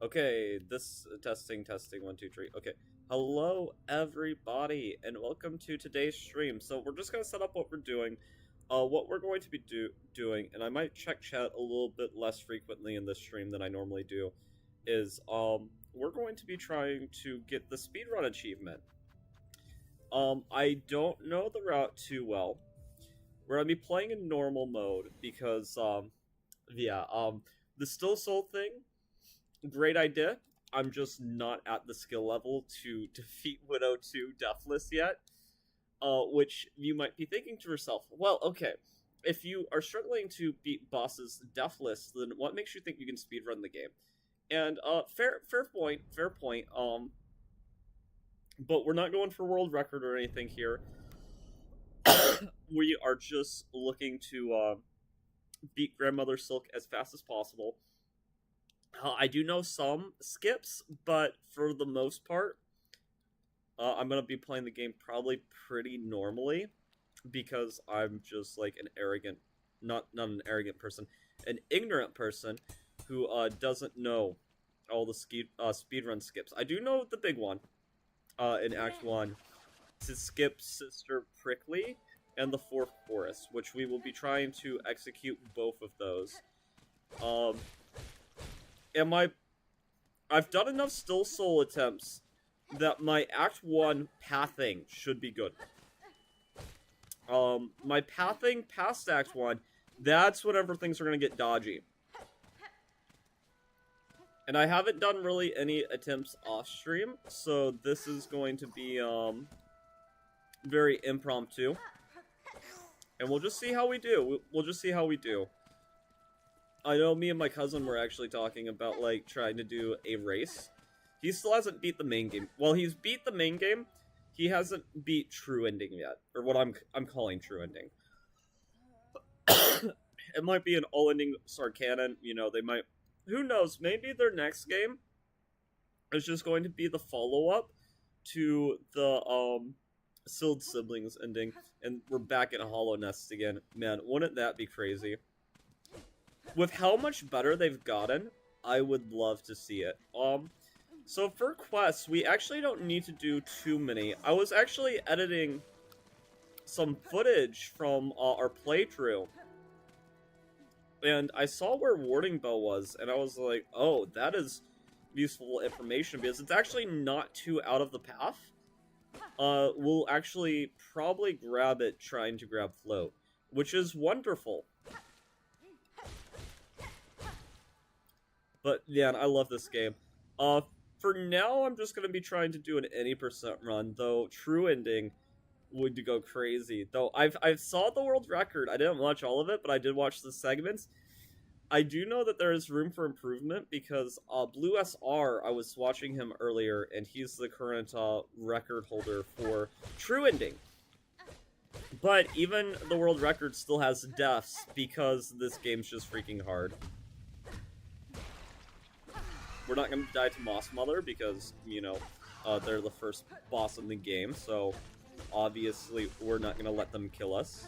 Okay, this testing 1 2 3. Okay, hello everybody, and welcome to today's stream. So we're just gonna set up what we're doing, what we're going to be doing, and I might check chat a little bit less frequently in this stream than I normally do. Is we're going to be trying to get the speedrun achievement. I don't know the route too well. We're gonna be playing in normal mode because yeah, the still soul thing. Great idea. I'm just not at the skill level to defeat Widow 2 Deathless yet. Which you might be thinking to yourself, well, okay, if you are struggling to beat bosses Deathless, then what makes you think you can speedrun the game? And fair point, fair point. But we're not going for world record or anything here. We are just looking to beat Grandmother Silk as fast as possible. I do know some skips, but for the most part, I'm gonna be playing the game probably pretty normally because I'm just like an arrogant, not an arrogant person, an ignorant person who doesn't know all the speedrun skips. I do know the big one in Act 1 to skip Sister Prickly and the fourth chorus, which we will be trying to execute both of those. I've done enough Still Soul attempts that my Act 1 pathing should be good. My pathing past Act 1, that's whenever things are gonna get dodgy. And I haven't done really any attempts off-stream, so this is going to be, very impromptu. And we'll just see how we do. We'll just see how we do. I know me and my cousin were actually talking about, like, trying to do a race. He still hasn't beat the main game. Well, he's beat the main game. He hasn't beat True Ending yet. Or what I'm calling True Ending. It might be an all-ending Sarkanon. You know, they might... Who knows? Maybe their next game is just going to be the follow-up to the, Sild Siblings ending. And we're back at Hollow Nest again. Man, wouldn't that be crazy? With how much better they've gotten, I would love to see it. So for quests, we actually don't need to do too many. I was actually editing some footage from our playthrough, and I saw where Warding Bell was, and I was like, oh, that is useful information, because it's actually not too out of the path. We'll actually probably grab it trying to grab Float, which is wonderful. But yeah, I love this game. For now, I'm just gonna be trying to do an any percent run, though True Ending would go crazy. Though I saw the world record. I didn't watch all of it, but I did watch the segments. I do know that there is room for improvement because Blue SR, I was watching him earlier, and he's the current record holder for True Ending. But even the world record still has deaths because this game's just freaking hard. We're not going to die to Moss Mother because, you know, they're the first boss in the game, so obviously we're not going to let them kill us.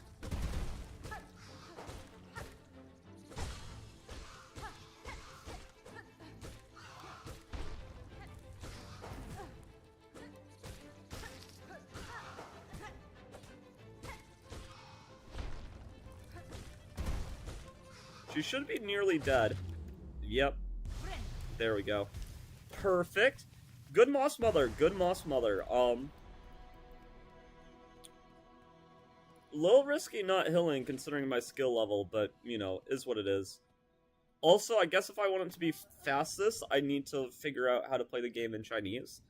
She should be nearly dead. Yep. There we go. Perfect. Good Moss Mother. Good Moss Mother. Little risky not healing considering my skill level, but, you know, is what it is. Also, I guess if I want it to be fastest, I need to figure out how to play the game in Chinese.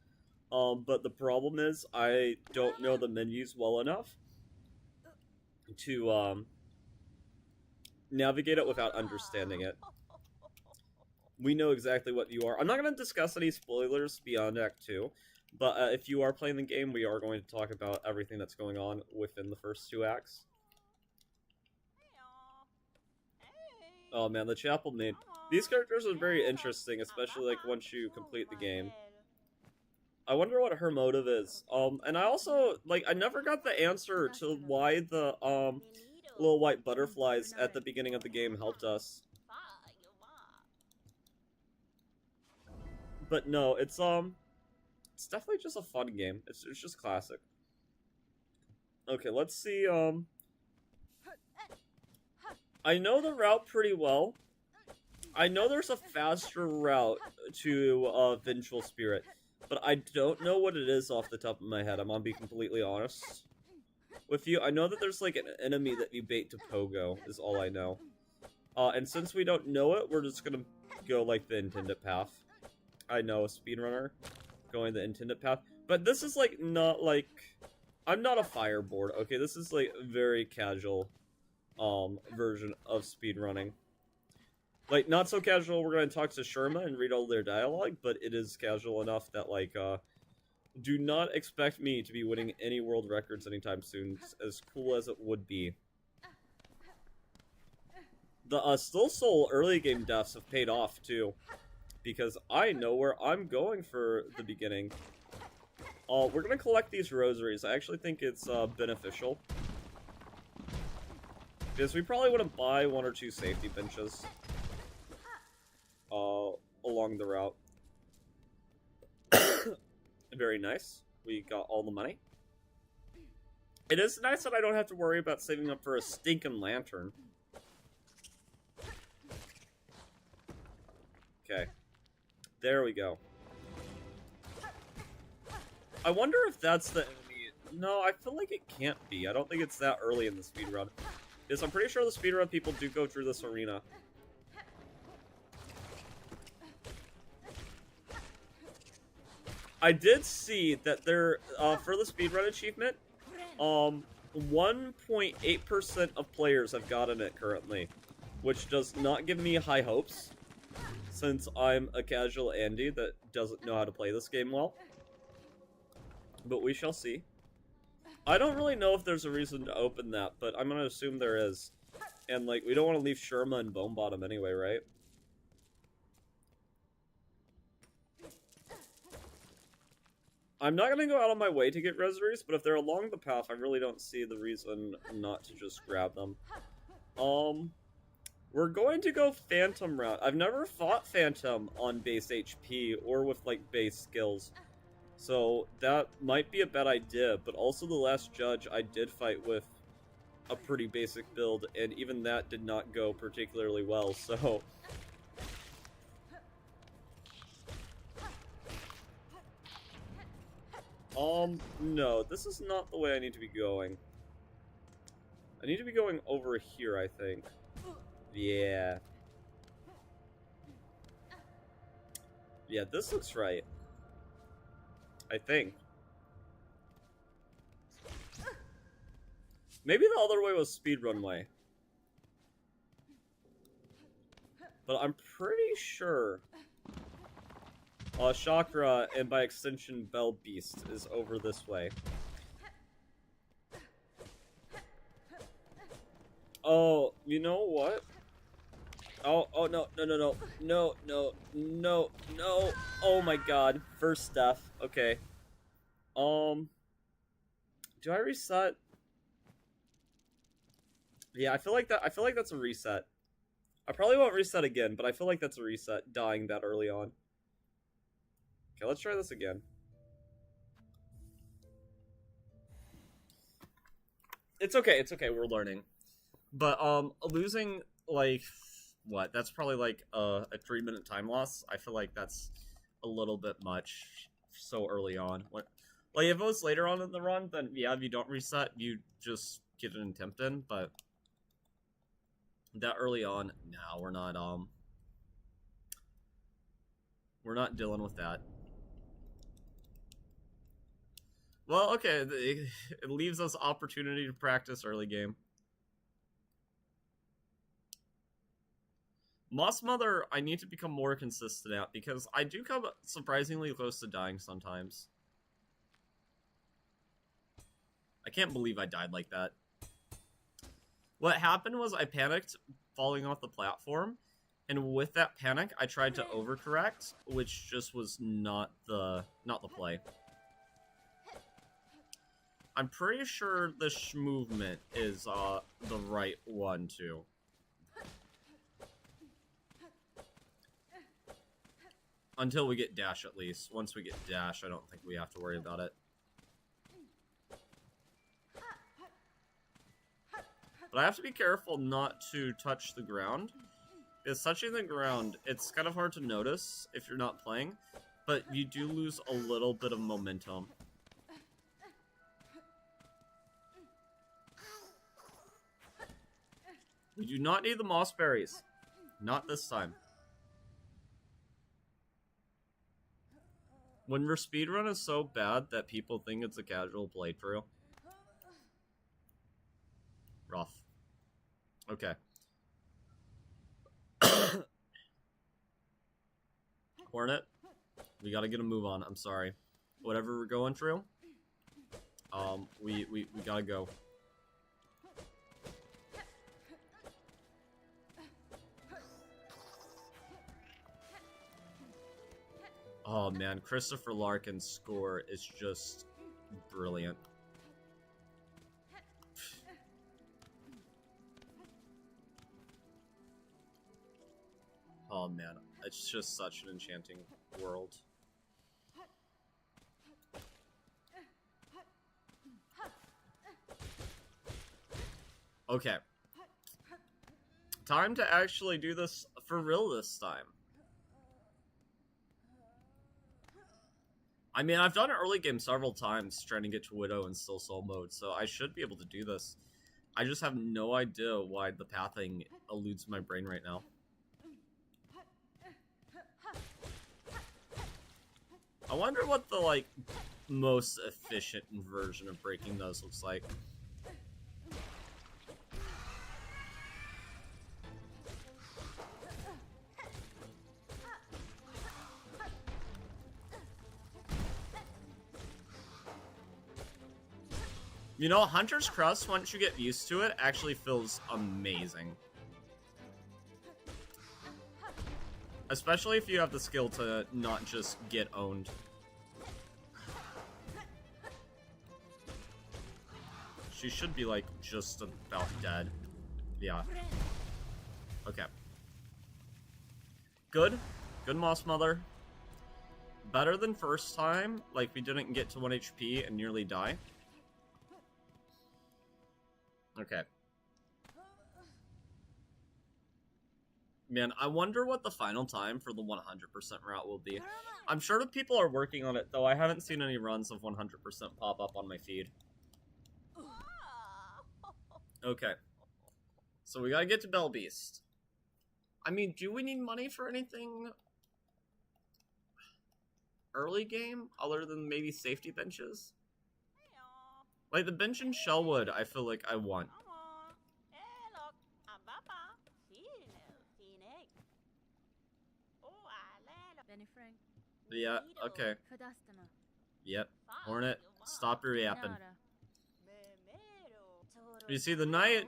But the problem is, I don't know the menus well enough to, navigate it without understanding it. We know exactly what you are. I'm not going to discuss any spoilers beyond Act 2, but if you are playing the game, we are going to talk about everything that's going on within the first 2 acts. Oh man, the chapel maid. These characters are very interesting, especially like once you complete the game. I wonder what her motive is. And I also, like, I never got the answer to why the, little white butterflies at the beginning of the game helped us. But no, it's definitely just a fun game. It's just classic. Okay, let's see, I know the route pretty well. I know there's a faster route to, Vengeful Spirit, but I don't know what it is off the top of my head. I'm gonna be completely honest with you. I know that there's, like, an enemy that you bait to Pogo, is all I know. And since we don't know it, we're just gonna go, like, the intended path. I know, a speedrunner going the intended path. But this is, like, not, like... I'm not a fireboard, okay? This is, like, a very casual, version of speedrunning. Like, not so casual we're gonna talk to Sherma and read all their dialogue, but it is casual enough that, like, do not expect me to be winning any world records anytime soon, as cool as it would be. The, Still Soul early game deaths have paid off, too. Because I know where I'm going for the beginning. We're gonna collect these rosaries. I actually think it's, beneficial. Because we probably want to buy 1 or 2 safety benches. Along the route. Very nice. We got all the money. It is nice that I don't have to worry about saving up for a stinking lantern. Okay. There we go. I wonder if that's the enemy. No, I feel like it can't be. I don't think it's that early in the speedrun. Because I'm pretty sure the speedrun people do go through this arena. I did see that there, for the speedrun achievement, 1.8% of players have gotten it currently, which does not give me high hopes, since I'm a casual Andy that doesn't know how to play this game well. But we shall see. I don't really know if there's a reason to open that, but I'm gonna assume there is. And, like, we don't want to leave Sherma and Bone Bottom anyway, right? I'm not gonna go out of my way to get rosaries, but if they're along the path, I really don't see the reason not to just grab them. We're going to go Phantom route. I've never fought Phantom on base HP or with, like, base skills. So that might be a bad idea, but also the last judge I did fight with a pretty basic build, and even that did not go particularly well, so... No, this is not the way I need to be going. I need to be going over here, I think. Yeah. Yeah, this looks right. I think. Maybe the other way was speedrun way. But I'm pretty sure Chakra, and by extension Bell Beast, is over this way. Oh, you know what? Oh, no. Oh my god. First death. Okay. Do I reset? Yeah, I feel like that's a reset. I probably won't reset again, but I feel like that's a reset, dying that early on. Okay, let's try this again. It's okay, we're learning. But, losing, like, what? That's probably, like, a 3-minute time loss. I feel like that's a little bit much so early on. Like, if it was later on in the run, then, yeah, if you don't reset, you just get an attempt in, but that early on, no, we're not dealing with that. Well, okay, it leaves us opportunity to practice early game. Moss Mother, I need to become more consistent at, because I do come surprisingly close to dying sometimes. I can't believe I died like that. What happened was I panicked falling off the platform, and with that panic, I tried to overcorrect, which just was not the play. I'm pretty sure the movement is the right one too. Until we get dash, at least. Once we get dash, I don't think we have to worry about it. But I have to be careful not to touch the ground. Because touching the ground, it's kind of hard to notice if you're not playing. But you do lose a little bit of momentum. We do not need the moss berries. Not this time. When your speedrun is so bad that people think it's a casual playthrough. Rough. Okay. Hornet, we gotta get a move on. I'm sorry. Whatever we're going through, we gotta go. Oh man, Christopher Larkin's score is just brilliant. Oh man, it's just such an enchanting world. Okay. Time to actually do this for real this time. I mean, I've done an early game several times trying to get to Widow in Silksong mode, so I should be able to do this. I just have no idea why the pathing eludes my brain right now. I wonder what the, like, most efficient version of breaking those looks like. You know, Hunter's Crust, once you get used to it, actually feels amazing. Especially if you have the skill to not just get owned. She should be, like, just about dead. Yeah. Okay. Good. Good Moss Mother. Better than first time. Like, we didn't get to 1 HP and nearly die. Okay. Man, I wonder what the final time for the 100% route will be. I'm sure that people are working on it, though I haven't seen any runs of 100% pop up on my feed. Okay. So we gotta get to Bell Beast. I mean, do we need money for anything early game, other than maybe safety benches? Like, the bench in Shellwood, I feel like I want. Yeah, okay. Yep. Hornet, stop your yapping. You see, the night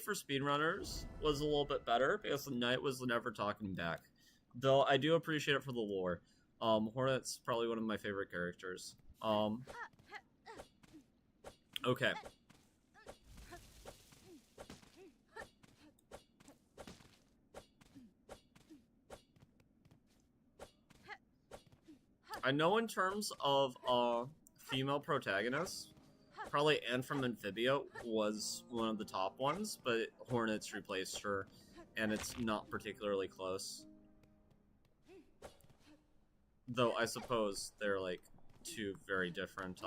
for speedrunners was a little bit better, because the night was never talking back. Though, I do appreciate it for the lore. Hornet's probably one of my favorite characters. Okay. I know in terms of female protagonists, probably Anne from Amphibia was one of the top ones, but Hornets replaced her, and it's not particularly close. Though I suppose they're like two very different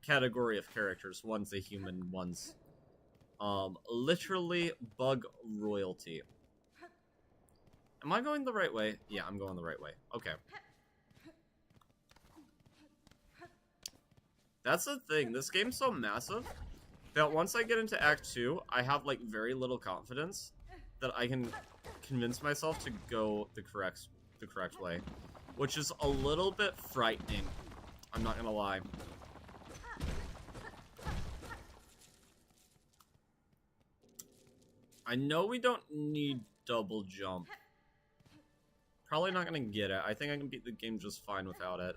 category of characters. One's a human, one's literally bug royalty. Am I going the right way? Yeah, I'm going the right way. Okay. That's the thing. This game's so massive that once I get into Act 2, I have like very little confidence that I can convince myself to go the correct way, which is a little bit frightening. I'm not gonna lie. I know we don't need double jump. Probably not gonna get it. I think I can beat the game just fine without it.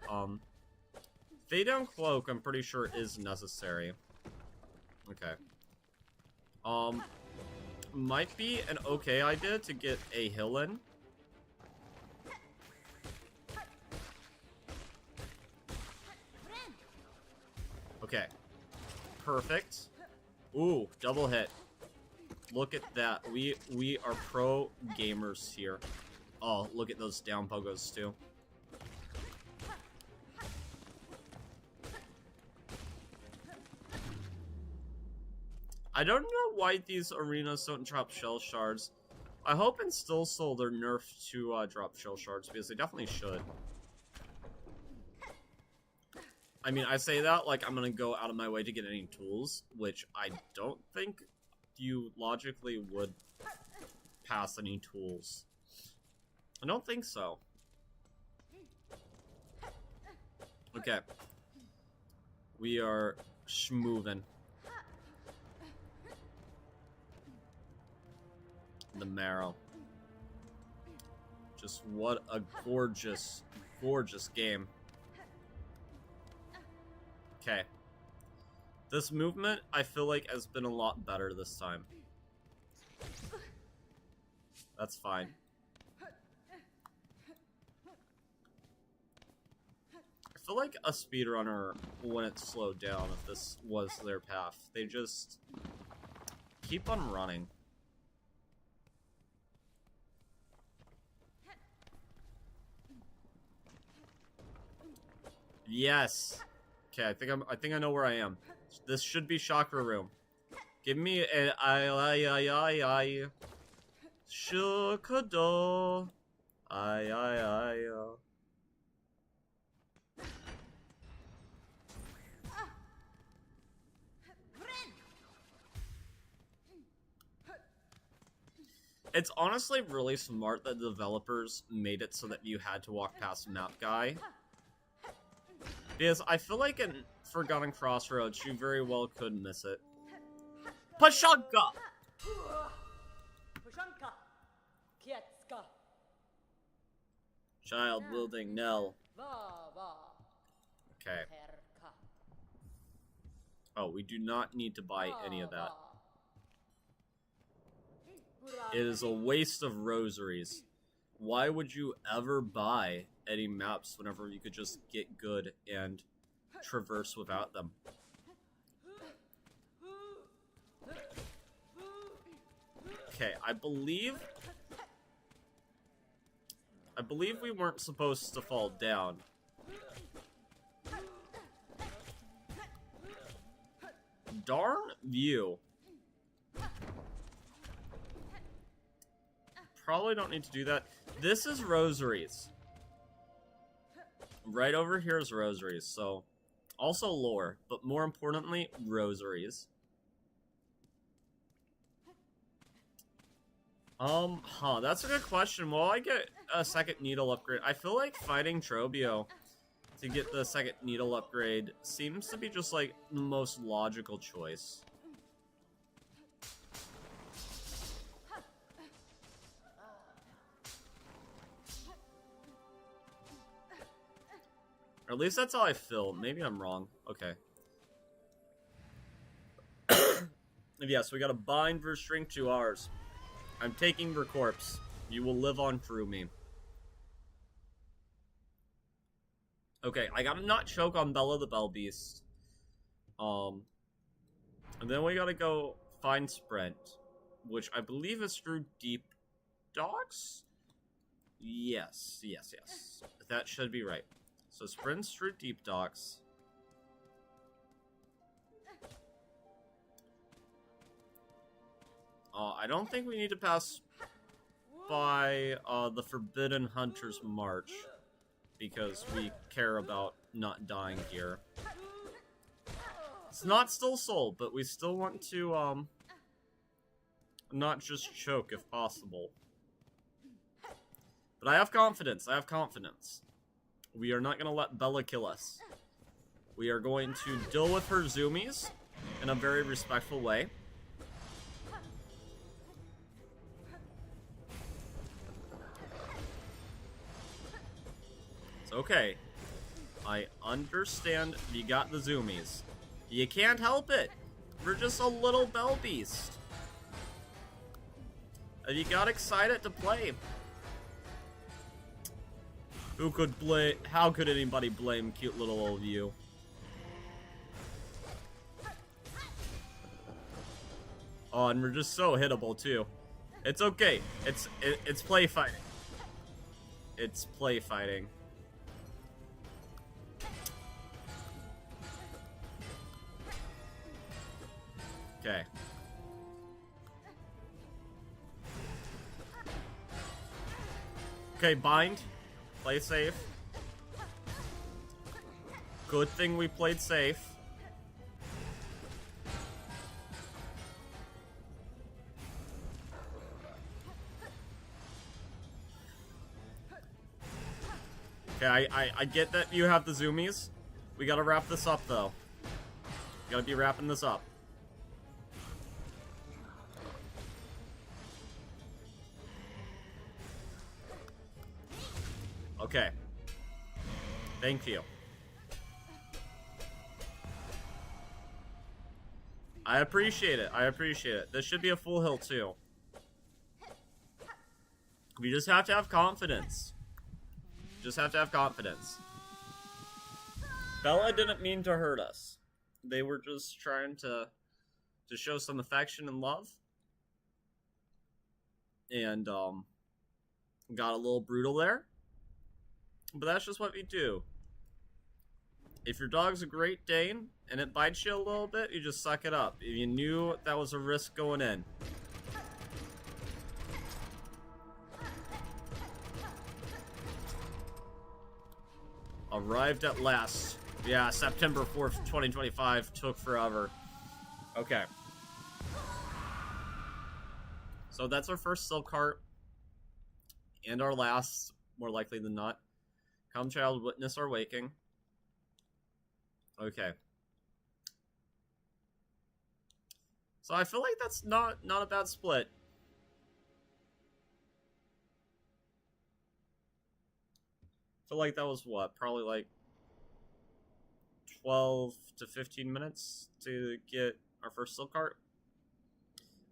Fade down cloak, I'm pretty sure is necessary. Okay. Might be an okay idea to get a hill in. Okay. Perfect. Ooh, double hit. Look at that. We are pro gamers here. Oh, look at those down pogos too. I don't know why these arenas don't drop shell shards. I hope in Still Soul they're nerfed to drop shell shards, because they definitely should. I mean, I say that like I'm gonna go out of my way to get any tools, which I don't think you logically would pass any tools. I don't think so. Okay. We are schmoving. The marrow. Just what a gorgeous, gorgeous game. Okay. This movement, I feel like, has been a lot better this time. That's fine. I feel like a speedrunner wouldn't slow down if this was their path. They just keep on running. Yes. Okay, I think I know where I am. This should be chakra room. Give me a I Shukado. I. It's honestly really smart that the developers made it so that you had to walk past Map Guy. Because I feel like in Forgotten Crossroads, you very well could miss it. Pashanka! Child wielding Nell. Okay. Oh, we do not need to buy any of that. It is a waste of rosaries. Why would you ever buy any maps whenever you could just get good and traverse without them? Okay, I believe we weren't supposed to fall down. Darn view. Probably don't need to do that. This is rosaries. Right over here is rosaries, so also lore, but more importantly, rosaries. That's a good question. Will I get a second needle upgrade? I feel like fighting Trobio to get the second needle upgrade seems to be just like the most logical choice. Or at least that's how I feel. Maybe I'm wrong. Okay. Yes, we got a bind versus shrink 2 hours. I'm taking your corpse. You will live on through me. Okay, I gotta not choke on Bella the Bell Beast. And then we gotta go find Sprint, which I believe is through Deep Docks? Yes. That should be right. So Sprint's through Deep Docks. I don't think we need to pass by the Forbidden Hunter's March, because we care about not dying here. It's not Still Soul, but we still want to not just choke if possible. But I have confidence. We are not going to let Bella kill us. We are going to deal with her zoomies in a very respectful way. It's okay. I understand you got the zoomies. You can't help it. We're just a little bell beast. And you got excited to play. Who could blame? How could anybody blame cute little old you? Oh, and we're just so hittable too. It's okay. It's play fighting. It's play fighting. Okay. Okay, bind. Play safe. Good thing we played safe. Okay, I get that you have the zoomies. We gotta wrap this up, though. We gotta be wrapping this up. Okay. Thank you. I appreciate it. I appreciate it. This should be a full hill, too. We just have to have confidence. Just have to have confidence. Bella didn't mean to hurt us. They were just trying to show some affection and love. And, got a little brutal there. But that's just what we do. If your dog's a Great Dane and it bites you a little bit, you just suck it up. You knew that was a risk going in. Arrived at last. Yeah, September 4th, 2025. Took forever. Okay. So that's our first silk heart. And our last, more likely than not. Come, child, witness our waking. Okay. So I feel like that's not a bad split. I feel like that was what? Probably like 12 to 15 minutes to get our first silk heart.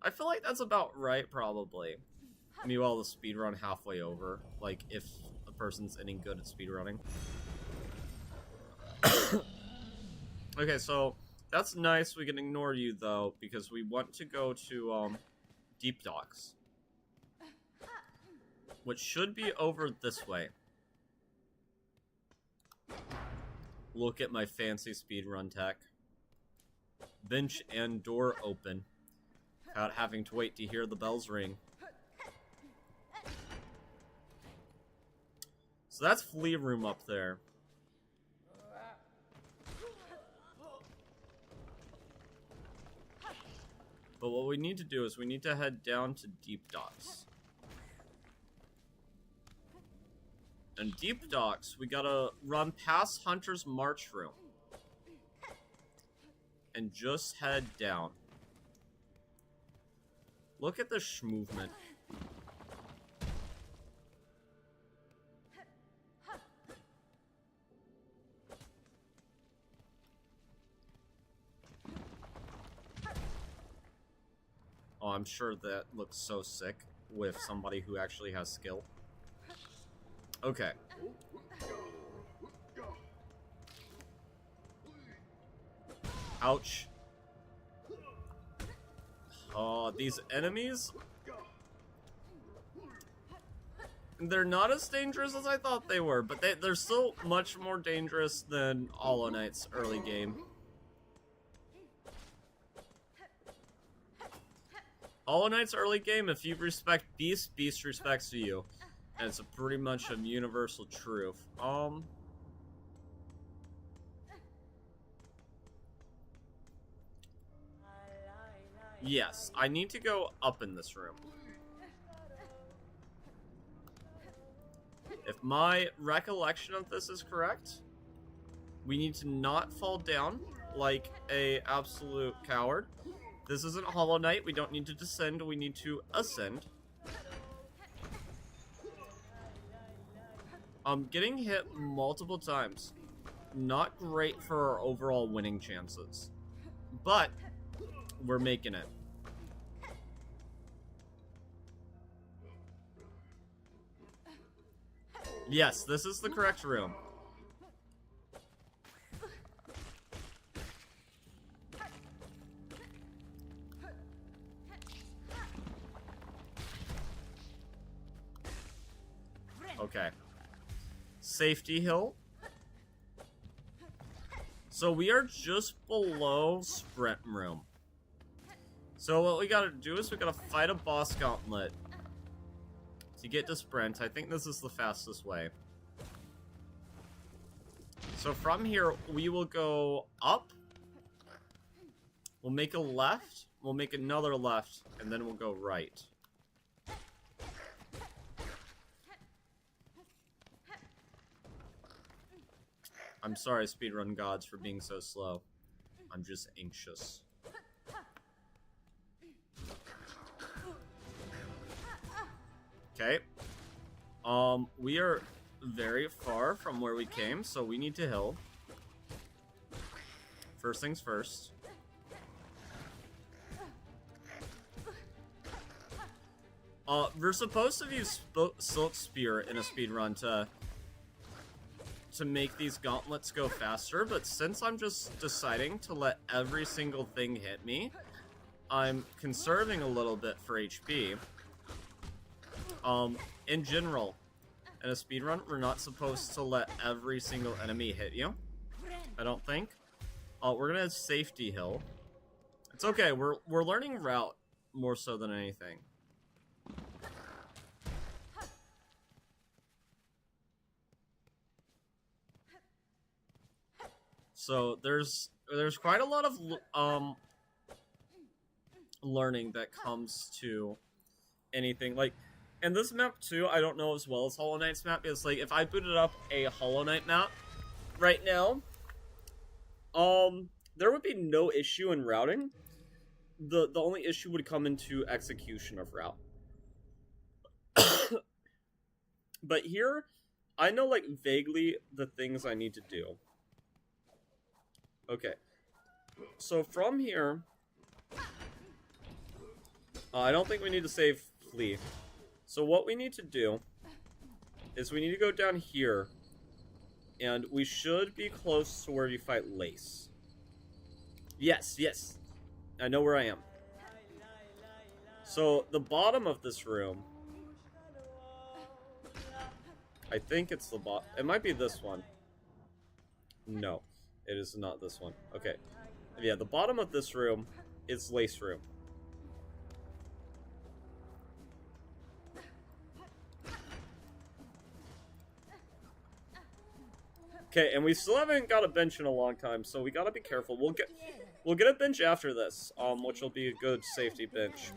I feel like that's about right, probably. Meanwhile, the speedrun halfway over. Like, if a person's any good at speedrunning. Okay, so that's nice. We can ignore you, though, because we want to go to Deep Docks, which should be over this way. Look at my fancy speedrun tech. Bench and door open, without having to wait to hear the bells ring. So that's Flea Room up there. But what we need to do is we need to head down to Deep Docks. And Deep Docks, we gotta run past Hunter's March Room. And just head down. Look at the movement. Oh, I'm sure that looks so sick with somebody who actually has skill. Okay. Ouch. Oh, these enemies? They're not as dangerous as I thought they were, but they're still much more dangerous than Hollow Knight's early game. Hollow Knight's early game, if you respect Beast, Beast respects you. And it's pretty much a universal truth. Yes, I need to go up in this room. If my recollection of this is correct, we need to not fall down like a absolute coward. This isn't Hollow Knight. We don't need to descend. We need to ascend. Getting hit multiple times. Not great for our overall winning chances. But we're making it. Yes, this is the correct room. Okay. Safety hill. So we are just below sprint room. So what we gotta do is we gotta fight a boss gauntlet to get to sprint. I think this is the fastest way. So from here, we will go up. We'll make a left. We'll make another left. And then we'll go right. I'm sorry, speedrun gods, for being so slow. I'm just anxious. Okay. We are very far from where we came, so we need to heal. First things first. We're supposed to use Silk Spear in a speedrun to make these gauntlets go faster, but since I'm just deciding to let every single thing hit me, I'm conserving a little bit for HP. In general, in a speedrun, we're not supposed to let every single enemy hit you. I don't think. We're gonna safety hill. It's okay, we're learning route more so than anything. So there's quite a lot of learning that comes to anything. Like, and this map too, I don't know as well as Hollow Knight's map, is like, if I booted up a Hollow Knight map right now, there would be no issue in routing. The only issue would come into execution of route. But here, I know, like, vaguely the things I need to do. Okay. So from here, I don't think we need to save Flea. So what we need to do is we need to go down here, and we should be close to where you fight Lace. Yes, yes. I know where I am. So the bottom of this room, I think it's the bottom. It might be this one. No, it is not this one. Okay. Yeah, the bottom of this room is Lace room. Okay, and we still haven't got a bench in a long time, so we gotta be careful. We'll get a bench after this, which will be a good safety bench.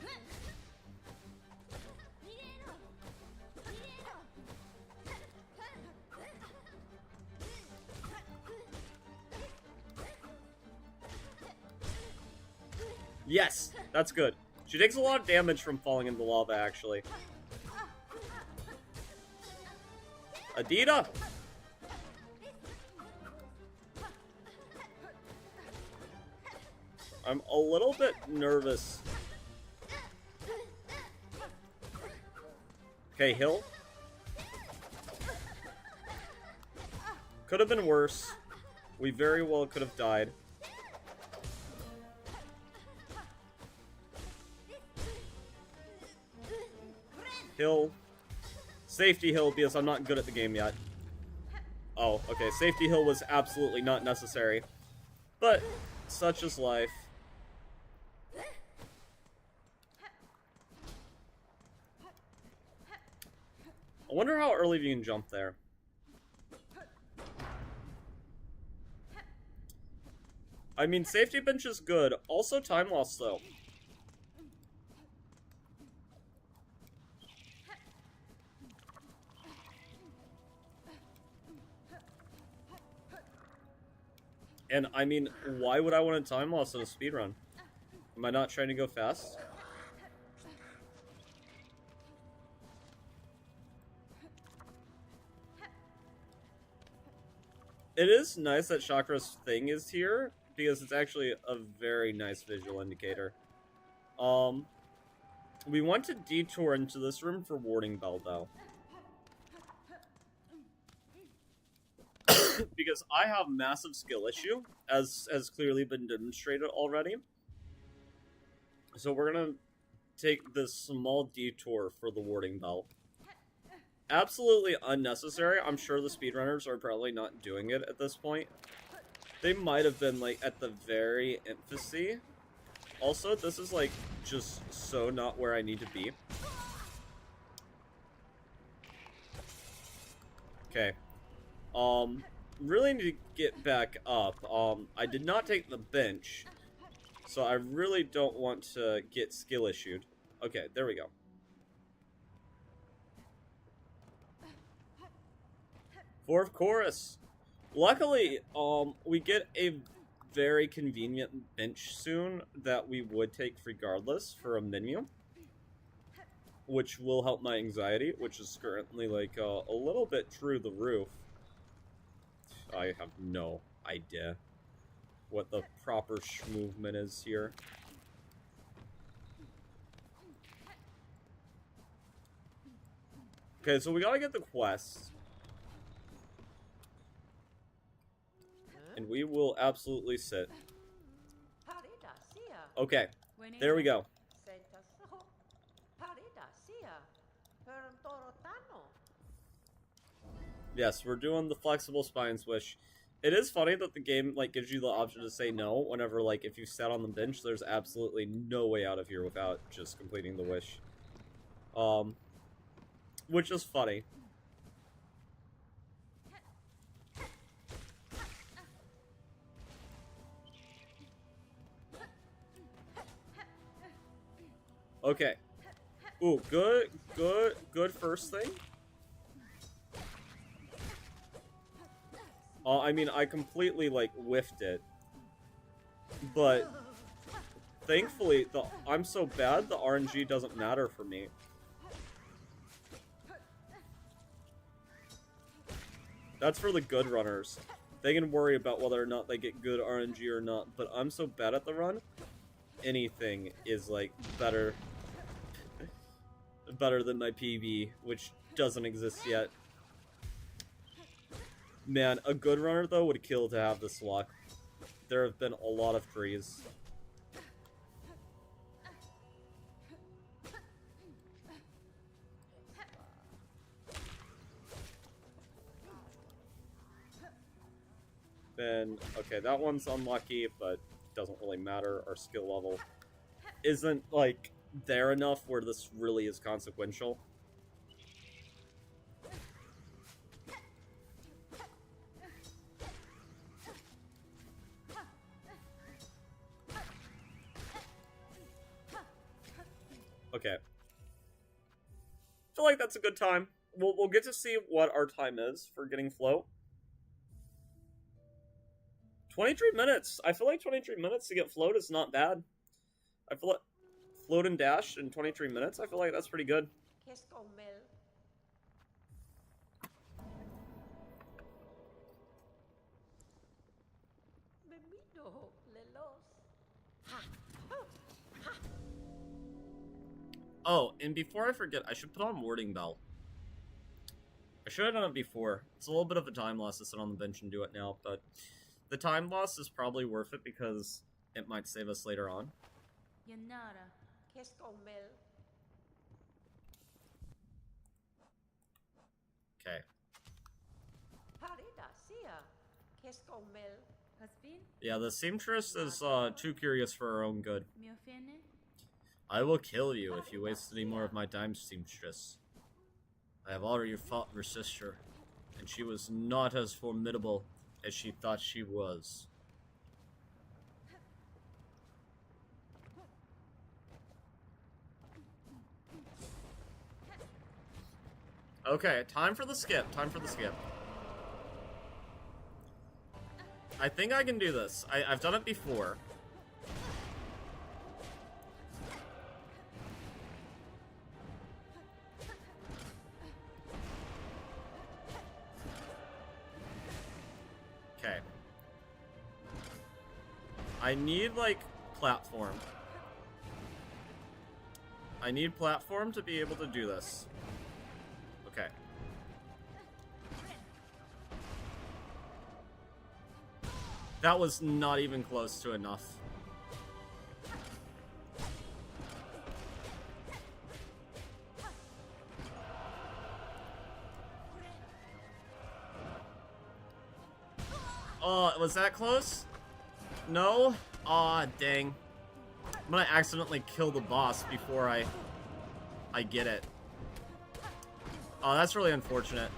Yes, that's good. She takes a lot of damage from falling into lava, actually. Adida! I'm a little bit nervous. Okay, Hill. Could have been worse. We very well could have died. Hill. Safety Hill, because I'm not good at the game yet. Oh, okay. Safety Hill was absolutely not necessary. But, such is life. I wonder how early you can jump there. I mean, safety bench is good. Also time loss, though. And, I mean, why would I want a time loss in a speedrun? Am I not trying to go fast? It is nice that Chakra's thing is here, because it's actually a very nice visual indicator. We want to detour into this room for Warding Bell, though. Because I have massive skill issue, as has clearly been demonstrated already. So we're gonna take this small detour for the Warding Bell. absolutely unnecessary. I'm sure the speedrunners are probably not doing it at this point. They might have been, like, at the very infancy. Also, this is, like, just so not where I need to be. Okay. Really need to get back up. I did not take the bench, so I really don't want to get skill issued. Okay, there we go. Fourth chorus. Luckily, we get a very convenient bench soon that we would take regardless for a menu, which will help my anxiety, which is currently, like, a little bit through the roof. I have no idea what the proper movement is here. Okay, so we gotta get the quest. And we will absolutely sit. Okay, there we go. Yes, we're doing the flexible spine swish. It is funny that the game, like, gives you the option to say no whenever, like, if you sat on the bench, there's absolutely no way out of here without just completing the wish. Which is funny. Okay. Ooh, good first thing. I mean, I completely, like, whiffed it. But, thankfully, I'm so bad, the RNG doesn't matter for me. That's for the good runners. They can worry about whether or not they get good RNG or not, but I'm so bad at the run, anything is, like, better than my PB, which doesn't exist yet. Man, a good runner, though, would kill to have this luck. There have been a lot of trees. Then, okay, that one's unlucky, but doesn't really matter. Our skill level isn't, like, there enough where this really is consequential. Okay. I feel like that's a good time. We'll get to see what our time is for getting float. 23 minutes. I feel like 23 minutes to get float is not bad. I feel like float and dash in 23 minutes. I feel like that's pretty good. Oh, and before I forget, I should put on warding bell. I should have done it before. It's a little bit of a time loss to sit on the bench and do it now, but the time loss is probably worth it because it might save us later on. Okay. Yeah, the seamstress is too curious for her own good. I will kill you if you waste any more of my time, seamstress. I have already fought your sister, and she was not as formidable as she thought she was. Okay, time for the skip. I think I can do this. I've done it before. Okay. I need, like, platform. I need platform to be able to do this. Okay. That was not even close to enough. Oh, was that close? No? Aw, dang. I'm gonna accidentally kill the boss before I get it. Oh, that's really unfortunate.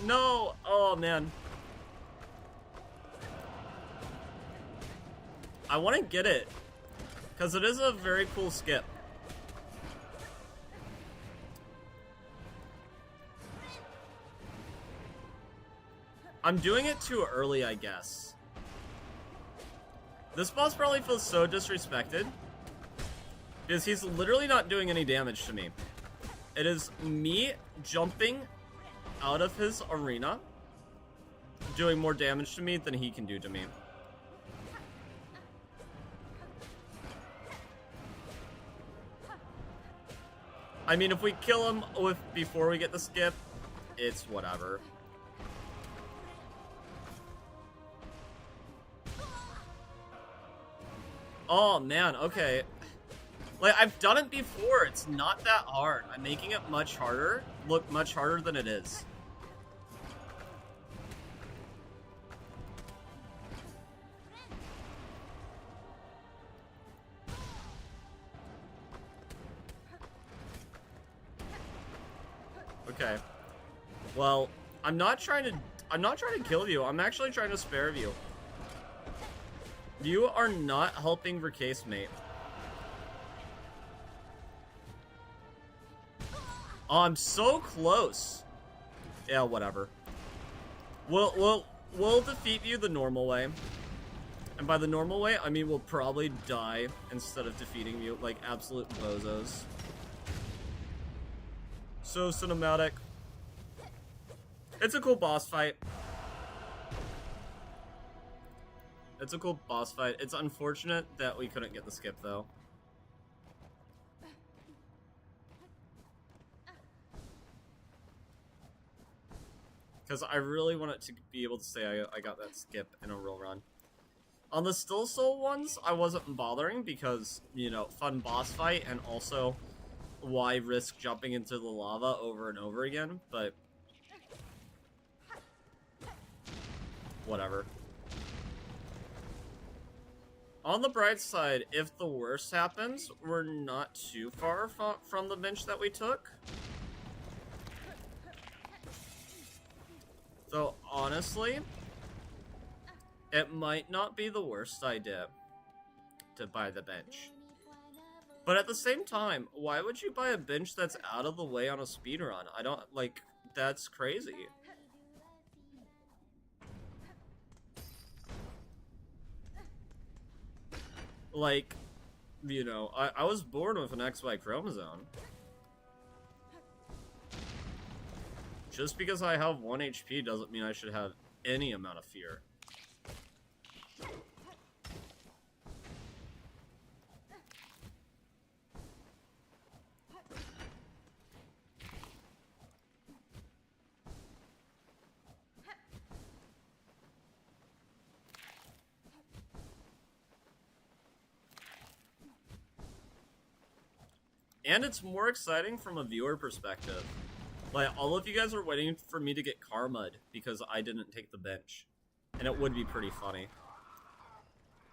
No! Oh, man. I want to get it, because it is a very cool skip. I'm doing it too early, I guess. This boss probably feels so disrespected, because he's literally not doing any damage to me. It is me jumping out of his arena, doing more damage to me than he can do to me. I mean, if we kill him before we get the skip, it's whatever. Oh, man, okay. Like, I've done it before. It's not that hard. I'm making it much harder. Look much harder than it is. Okay. Well, I'm not trying to kill you. I'm actually trying to spare you. You are not helping Vercase, mate. Oh, I'm so close. Yeah, whatever. We'll defeat you the normal way. And by the normal way, I mean we'll probably die instead of defeating you like absolute bozos. So cinematic. It's a cool boss fight. It's a cool boss fight. It's unfortunate that we couldn't get the skip, though. Because I really wanted to be able to say I got that skip in a real run. On the Still Soul ones, I wasn't bothering because, you know, fun boss fight, and also why risk jumping into the lava over and over again, but whatever. On the bright side, if the worst happens, we're not too far from the bench that we took. So, honestly, it might not be the worst idea to buy the bench. But at the same time, why would you buy a bench that's out of the way on a speedrun? I don't, like, that's crazy. Like, you know, I was born with an XY chromosome. Just because I have 1 HP doesn't mean I should have any amount of fear. And it's more exciting from a viewer perspective. Like, all of you guys are waiting for me to get karma'd because I didn't take the bench. And it would be pretty funny.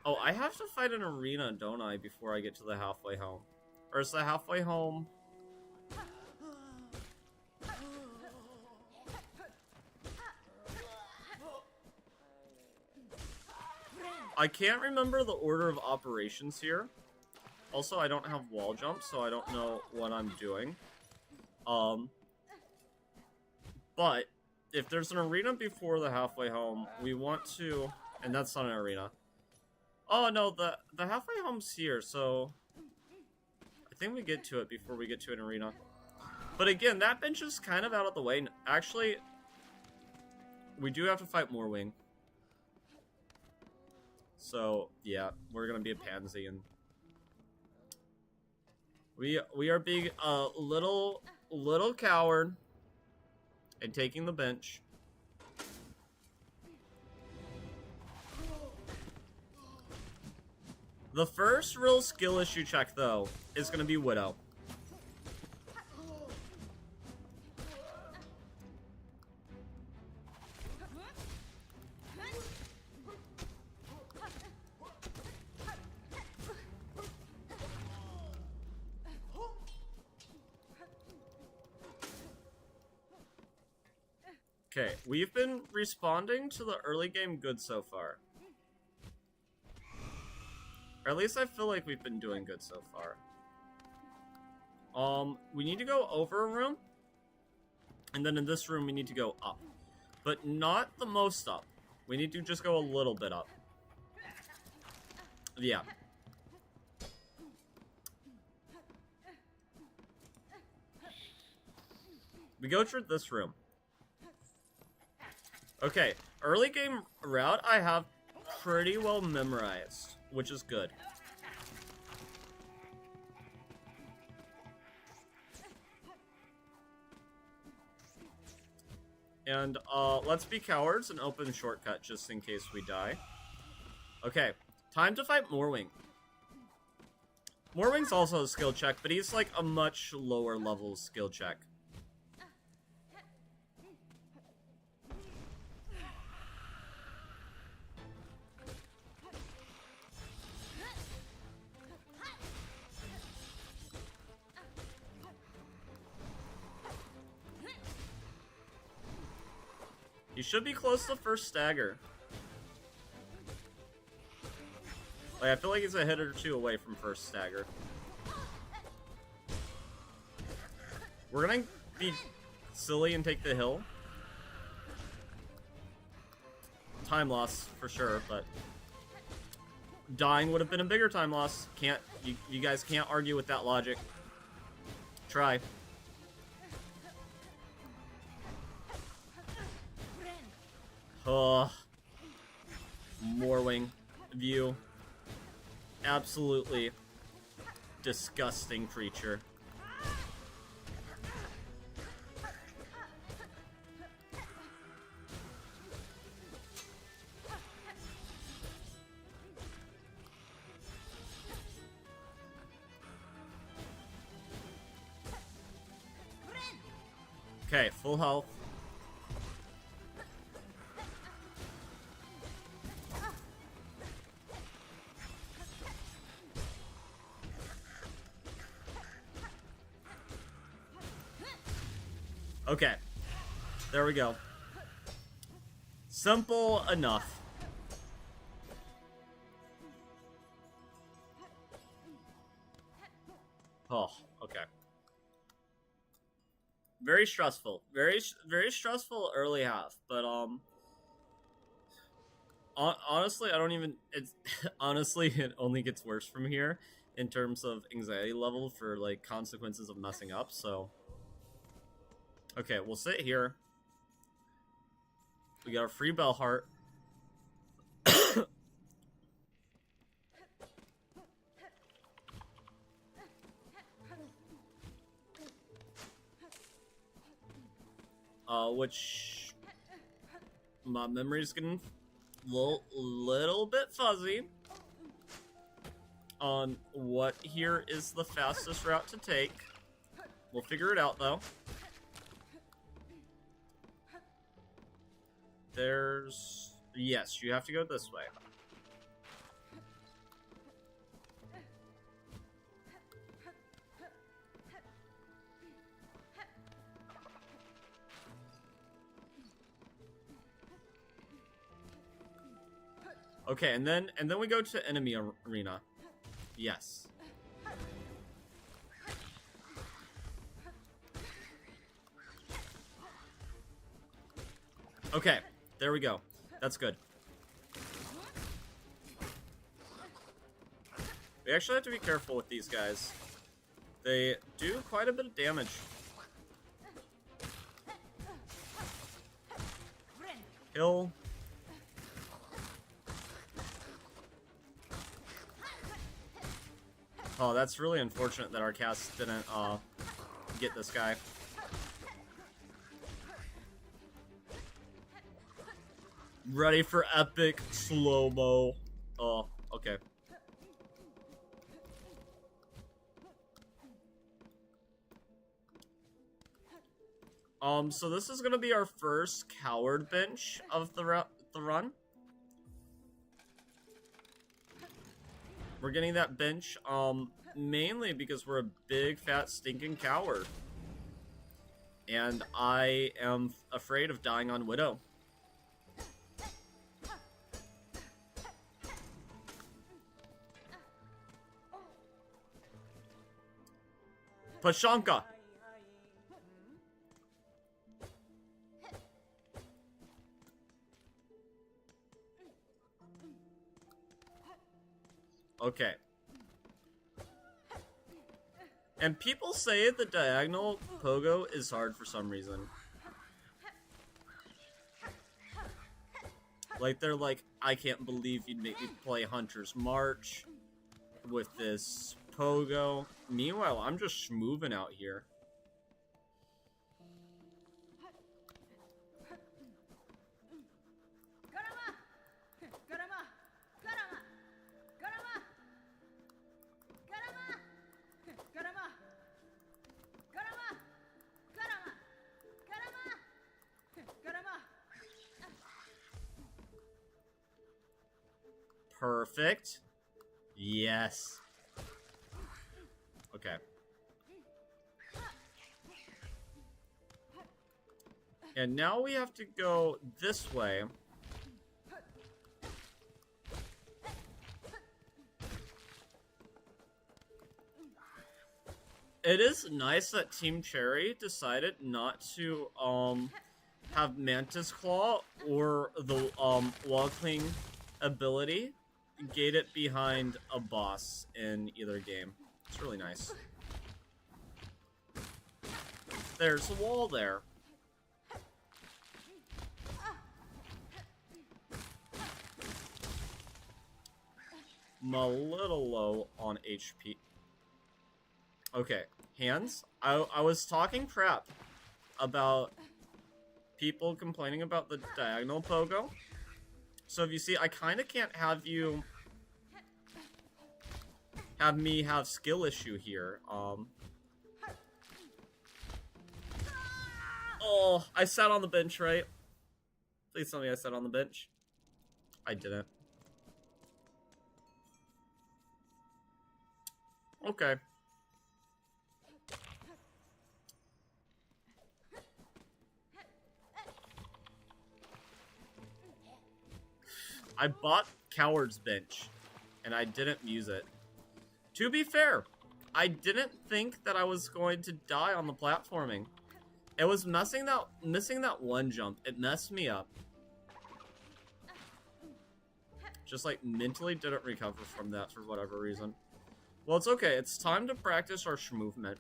Oh, I have to fight an arena, don't I, before I get to the halfway home? Or is the halfway home... I can't remember the order of operations here. Also, I don't have wall jump, so I don't know what I'm doing. But if there's an arena before the halfway home, we want to... And that's not an arena. Oh, no, the halfway home's here, so... I think we get to it before we get to an arena. But again, that bench is kind of out of the way. Actually, we do have to fight more wing. So, yeah, we're gonna be a pansy, and... We are being a little coward and taking the bench. The first real skill issue check, though, is going to be Widow. Okay, we've been responding to the early game good so far. Or at least I feel like we've been doing good so far. We need to go over a room. And then in this room, we need to go up. But not the most up. We need to just go a little bit up. Yeah. We go through this room. Okay, early game route I have pretty well memorized, which is good. And, let's be cowards and open the shortcut just in case we die. Okay, time to fight Morwing. Morwing's also a skill check, but he's like a much lower level skill check. You should be close to first stagger. Like, I feel like he's a hit or two away from first stagger. We're gonna be silly and take the hill. Time loss, for sure, but... dying would have been a bigger time loss. You guys can't argue with that logic. Try. Morwing view. Absolutely disgusting creature. Okay, full health. Okay, there we go. Simple enough. Oh, okay. Very stressful. Very stressful early half, but honestly, I don't even. It's honestly, it only gets worse from here in terms of anxiety level for like consequences of messing up. So. Okay, we'll sit here. We got a free bell heart. Which my memory's getting little bit fuzzy on what here is the fastest route to take. We'll figure it out though. There's... yes, you have to go this way. Okay, and then we go to enemy arena. Yes. Okay. There we go. That's good. We actually have to be careful with these guys. They do quite a bit of damage. Hill. Oh, that's really unfortunate that our cast didn't get this guy. Ready for epic slow-mo. Oh, okay. So this is gonna be our first coward bench of the run. We're getting that bench, mainly because we're a big, fat, stinking coward. And I am afraid of dying on Widow. Pashanka! Okay. And people say the diagonal pogo is hard for some reason. Like, they're like, I can't believe you'd make me play Hunter's March with this pogo. Meanwhile, I'm just schmoovin' out here. Perfect. Yes. Okay. And now we have to go this way. It is nice that Team Cherry decided not to have Mantis Claw or the Wall Cling ability gate it behind a boss in either game. It's really nice. There's a wall there. I'm a little low on HP. Okay, hands. I was talking crap about people complaining about the diagonal pogo. So if you see, I kind of can't have you have me have skill issue here. Oh, I sat on the bench, right? Please tell me I sat on the bench. I didn't. Okay. I bought Coward's Bench, and I didn't use it. To be fair, I didn't think that I was going to die on the platforming. It was missing that one jump. It messed me up. Just like mentally didn't recover from that for whatever reason. Well, it's okay. It's time to practice our movement.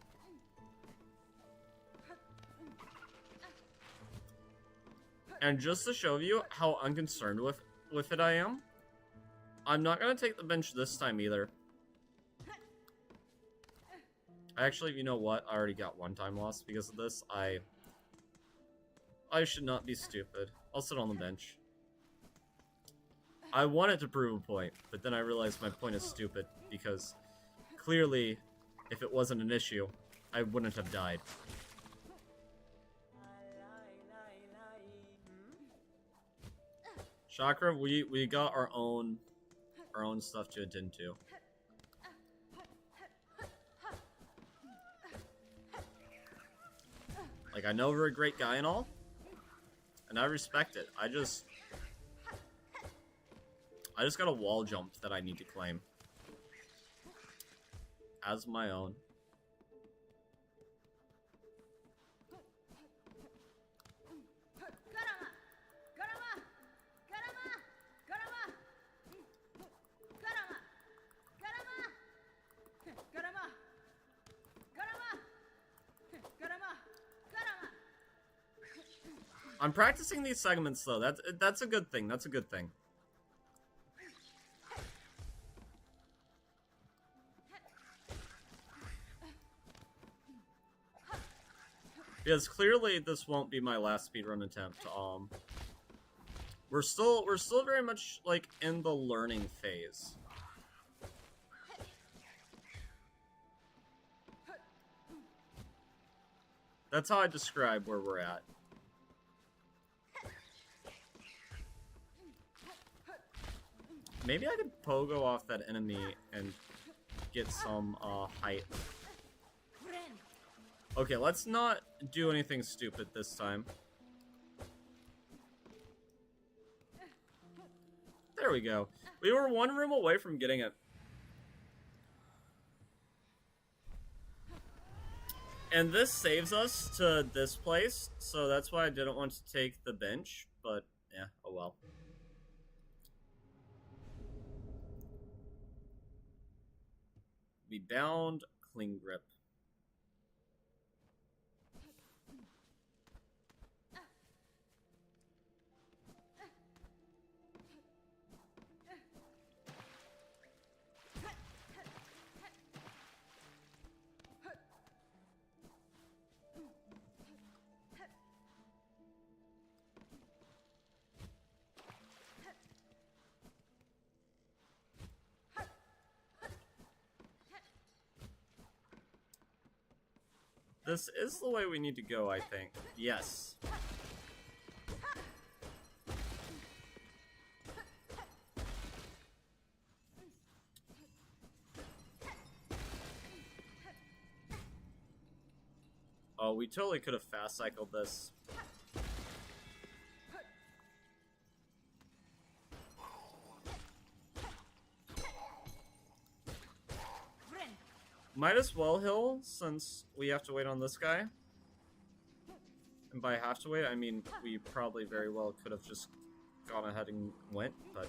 And just to show you how unconcerned with it I am, I'm not gonna take the bench this time either. Actually, you know what? I already got one time loss because of this. I should not be stupid. I'll sit on the bench. I wanted to prove a point, but then I realized my point is stupid because clearly, if it wasn't an issue, I wouldn't have died. Chakra, we got our own stuff to attend to. Like, I know we're a great guy and all, and I respect it. I just got a wall jump that I need to claim as my own. I'm practicing these segments though. That's a good thing. That's a good thing. Because clearly this won't be my last speedrun attempt. We're still very much like in the learning phase. That's how I describe where we're at. Maybe I could pogo off that enemy and get some height. Okay, let's not do anything stupid this time. There we go. We were one room away from getting it. And this saves us to this place, so that's why I didn't want to take the bench, but yeah, oh well. Be bound, clean grip. This is the way we need to go, I think. Yes. Oh, we totally could have fast cycled this. Might as well heal, since we have to wait on this guy. And by have to wait, I mean we probably very well could have just gone ahead and went, but...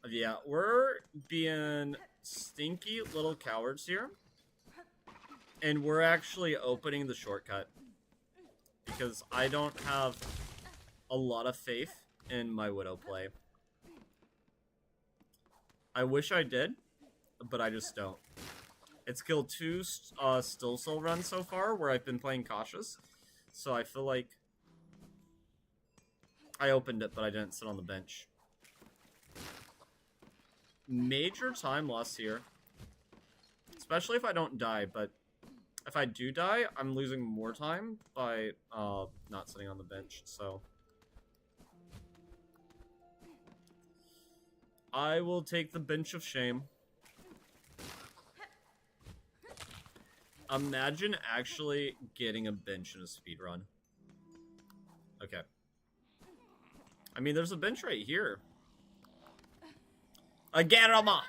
Yeah, we're being stinky little cowards here. And we're actually opening the shortcut. Because I don't have a lot of faith in my Widow play. I wish I did, but I just don't. It's killed 2 still soul runs so far where I've been playing cautious. So I feel like I opened it, but I didn't sit on the bench. Major time loss here. Especially if I don't die, but if I do die, I'm losing more time by not sitting on the bench, so... I will take the bench of shame. Imagine actually getting a bench in a speedrun. Okay. I mean, there's a bench right here. Agarama!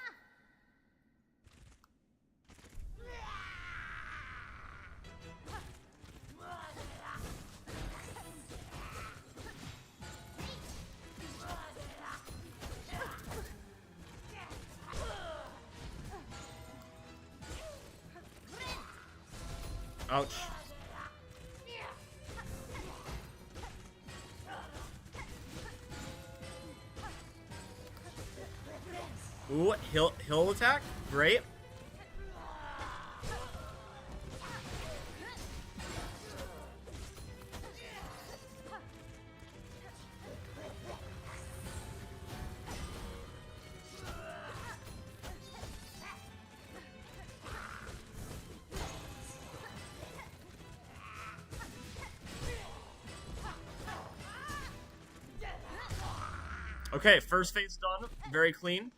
Ouch. Ooh, hill attack? Great. Okay, first phase done. Very clean.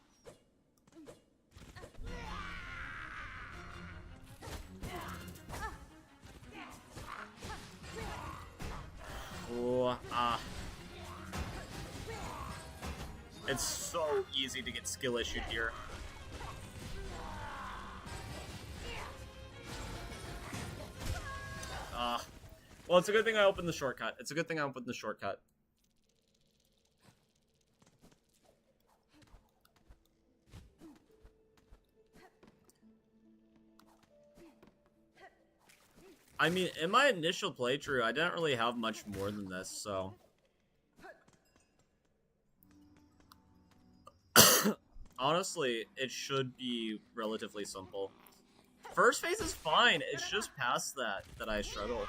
Ooh, it's so easy to get skill issued here. Well, it's a good thing I opened the shortcut. It's a good thing I opened the shortcut. I mean, in my initial playthrough, I didn't really have much more than this, so... Honestly, it should be relatively simple. First phase is fine, it's just past that I struggle.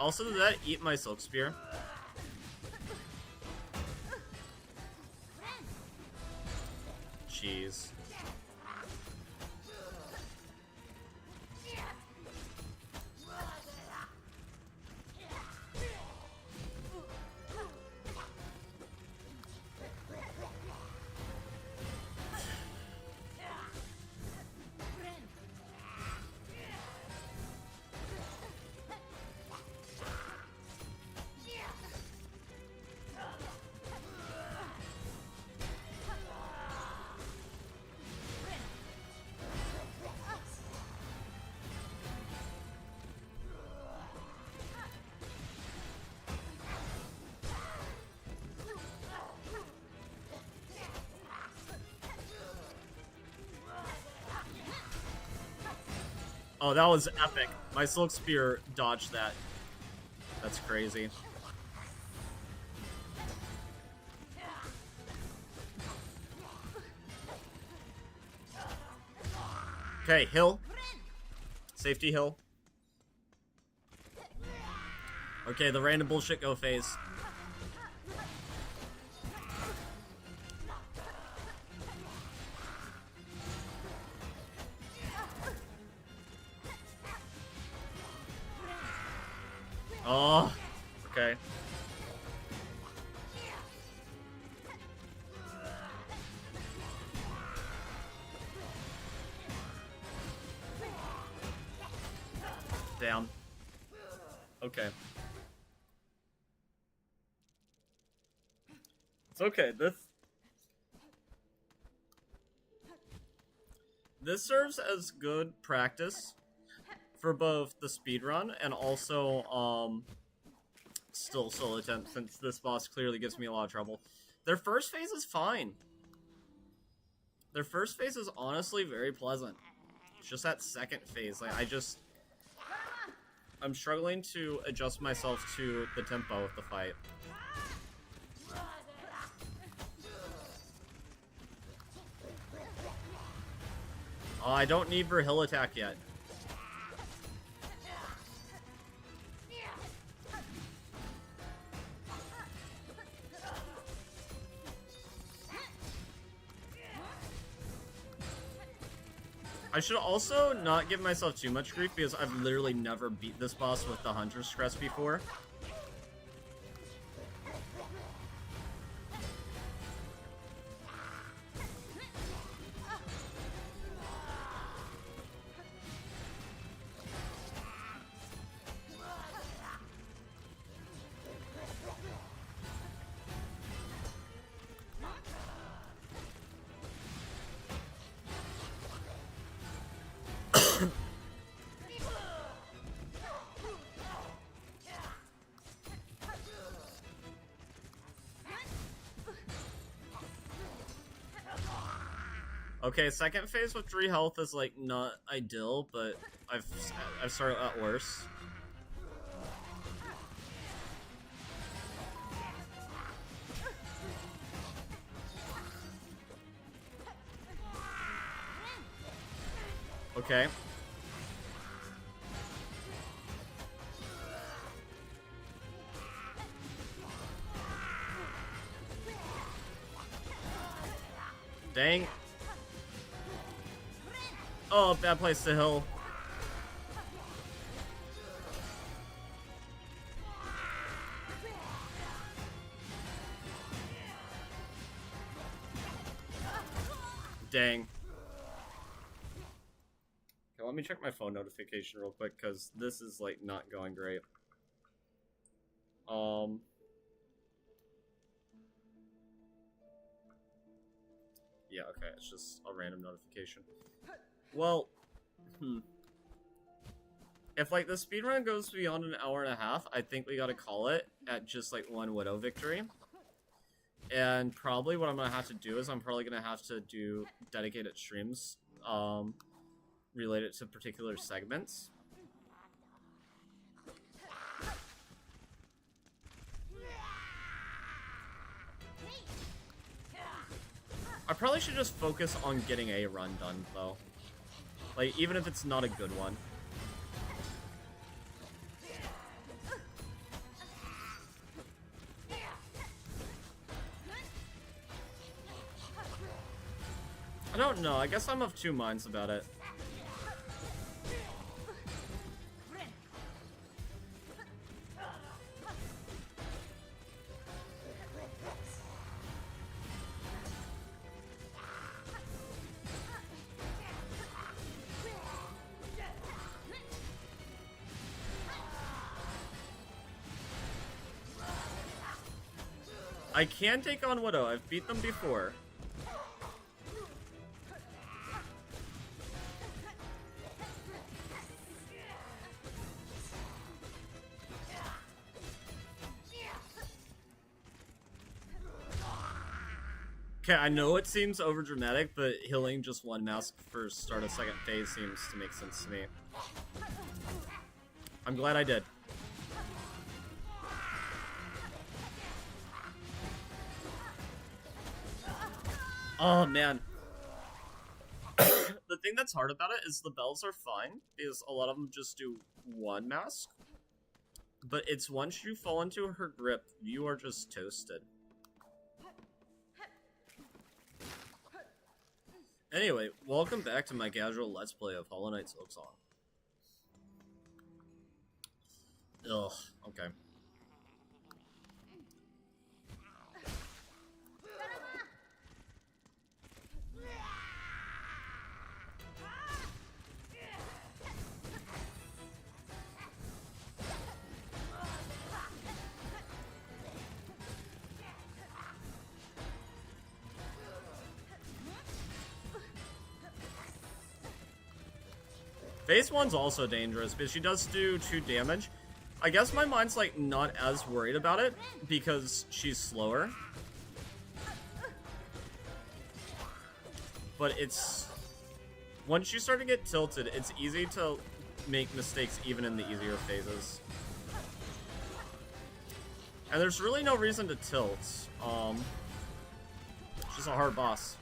Also, did that eat my Silk Spear? jeez. Oh, that was epic. My Silk Spear dodged that. That's crazy. Okay, hill. Safety hill. Okay, the random bullshit go phase. Oh, okay. Damn. Okay. It's okay. This serves as good practice for both the speedrun and also still solo attempt, since this boss clearly gives me a lot of trouble. Their first phase is fine. Their first phase is honestly very pleasant. It's just that second phase, like I'm struggling to adjust myself to the tempo of the fight. Oh, I don't need for hill attack yet. I should also not give myself too much grief because I've literally never beat this boss with the Hunter's Crest before. Okay, second phase with 3 health is like not ideal, but I've started out worse. Okay. Dang. Oh, bad place to heal. Dang. Okay, let me check my phone notification real quick, because this is, like, not going great. Yeah, okay, it's just a random notification. Well, if, like, the speedrun goes beyond an hour and a half, I think we gotta call it at just, like, 1 Widow victory. And probably what I'm gonna have to do is I'm probably gonna have to do dedicated streams, related to particular segments. I probably should just focus on getting a run done, though. Like, even if it's not a good one. don't know. I guess I'm of two minds about it. I can take on Widow. I've beat them before. Okay, I know it seems overdramatic, but healing just one mask for start of second phase seems to make sense to me. I'm glad I did. Oh, man. The thing that's hard about it is the bells are fine, because a lot of them just do one mask. But it's once you fall into her grip, you are just toasted. Anyway, welcome back to my casual Let's Play of Hollow Knight Silksong. Ugh, okay. Phase 1's also dangerous, but she does do 2 damage. I guess my mind's, like, not as worried about it, because she's slower. But it's... once you start to get tilted, it's easy to make mistakes even in the easier phases. And there's really no reason to tilt. She's a hard boss.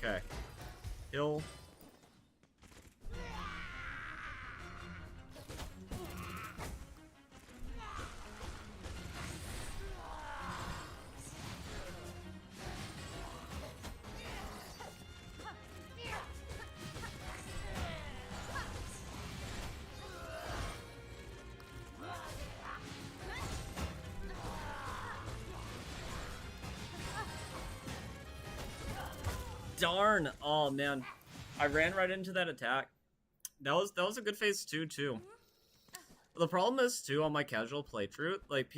Okay. Heal. Darn! Oh man, I ran right into that attack. That was a good phase 2 too. The problem is too on my casual playthrough, like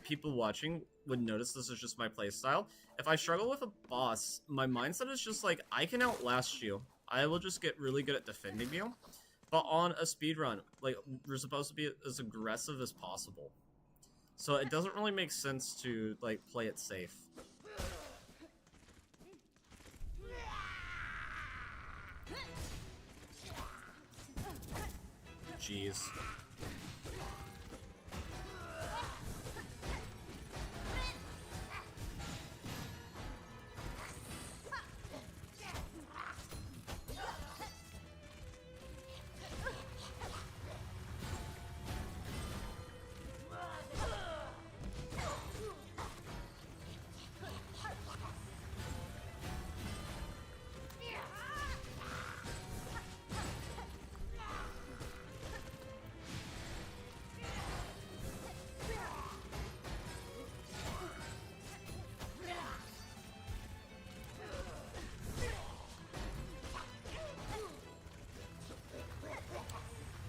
people watching would notice this is just my playstyle. If I struggle with a boss, my mindset is just like I can outlast you. I will just get really good at defending you. But on a speedrun, like we're supposed to be as aggressive as possible, so it doesn't really make sense to like play it safe. Jeez.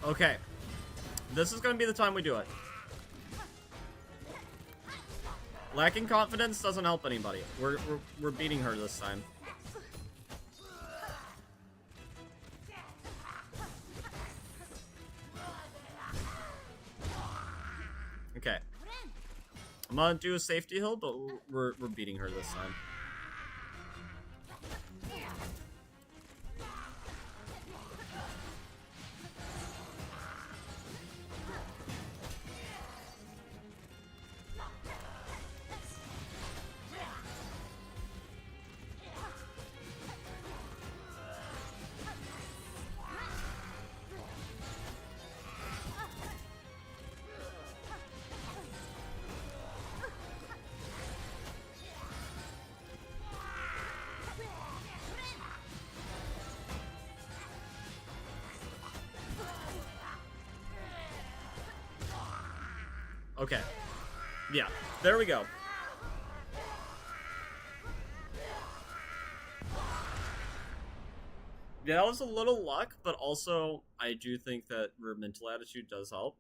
Okay, this is gonna be the time we do it. Lacking confidence doesn't help anybody. We're beating her this time. Okay, I'm gonna do a safety hill, but we're beating her this time. Okay. Yeah, there we go. Yeah, that was a little luck, but also I do think that her mental attitude does help.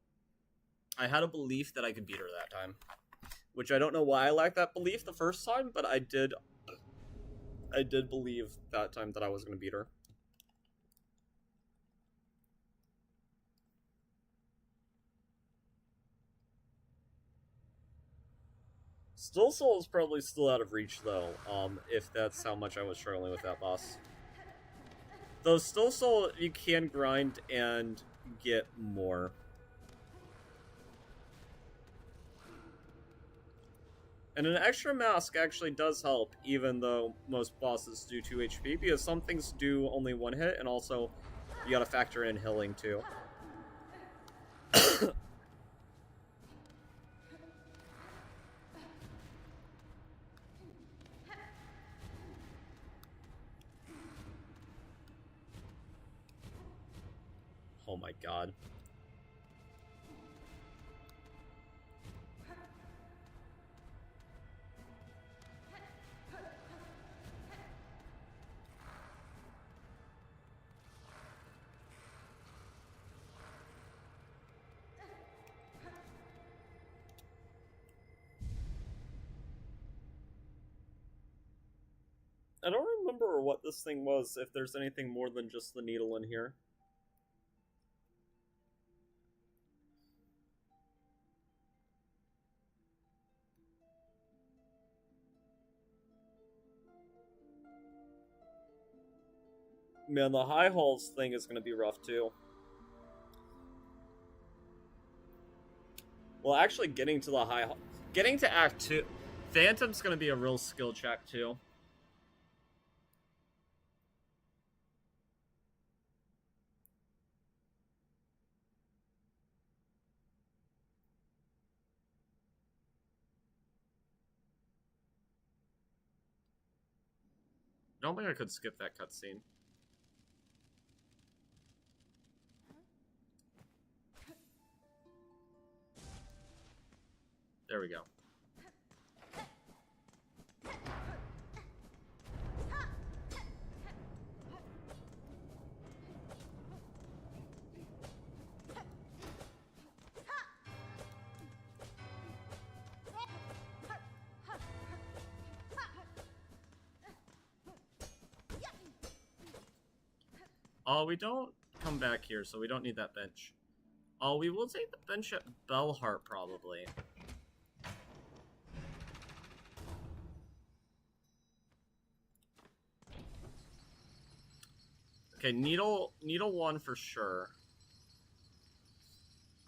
I had a belief that I could beat her that time, which I don't know why I lacked that belief the first time, but I did believe that time that I was going to beat her. Still Soul is probably still out of reach, though, if that's how much I was struggling with that boss. Though Still Soul, you can grind and get more. And an extra mask actually does help, even though most bosses do 2 HP, because some things do only 1 hit, and also you gotta factor in healing, too. Oh my god. I don't remember what this thing was, if there's anything more than just the needle in here. Man, the high halls thing is gonna be rough, too. Well, actually, getting to the high hall... Getting to Act 2... Phantom's gonna be a real skill check, too. I don't think I could skip that cutscene. There we go. Oh, we don't come back here, so we don't need that bench. Oh, we will take the bench at Bellheart, probably. Okay, Needle 1 for sure.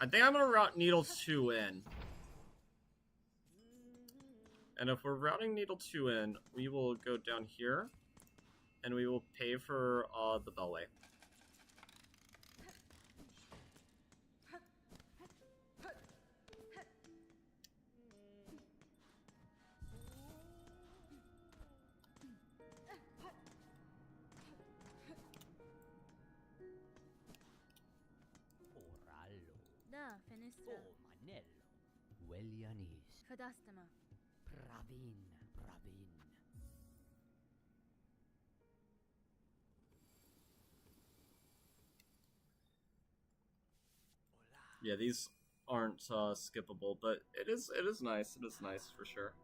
I think I'm gonna route Needle 2 in. And if we're routing Needle 2 in, we will go down here, and we will pay for the Bellway. Da, fenestra. Oh, Manello. Welianis. Fadastama. Pravin. Yeah, these aren't skippable, but it is nice. It is nice for sure.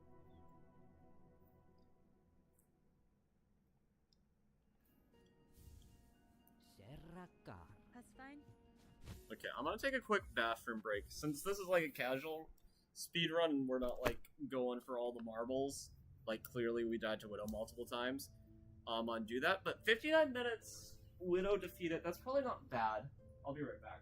Serracar. That's fine. Okay, I'm gonna take a quick bathroom break. Since this is like a casual speedrun and we're not like going for all the marbles, like clearly we died to Widow multiple times, undo that. But 59 minutes, Widow defeated, that's probably not bad. I'll be right back.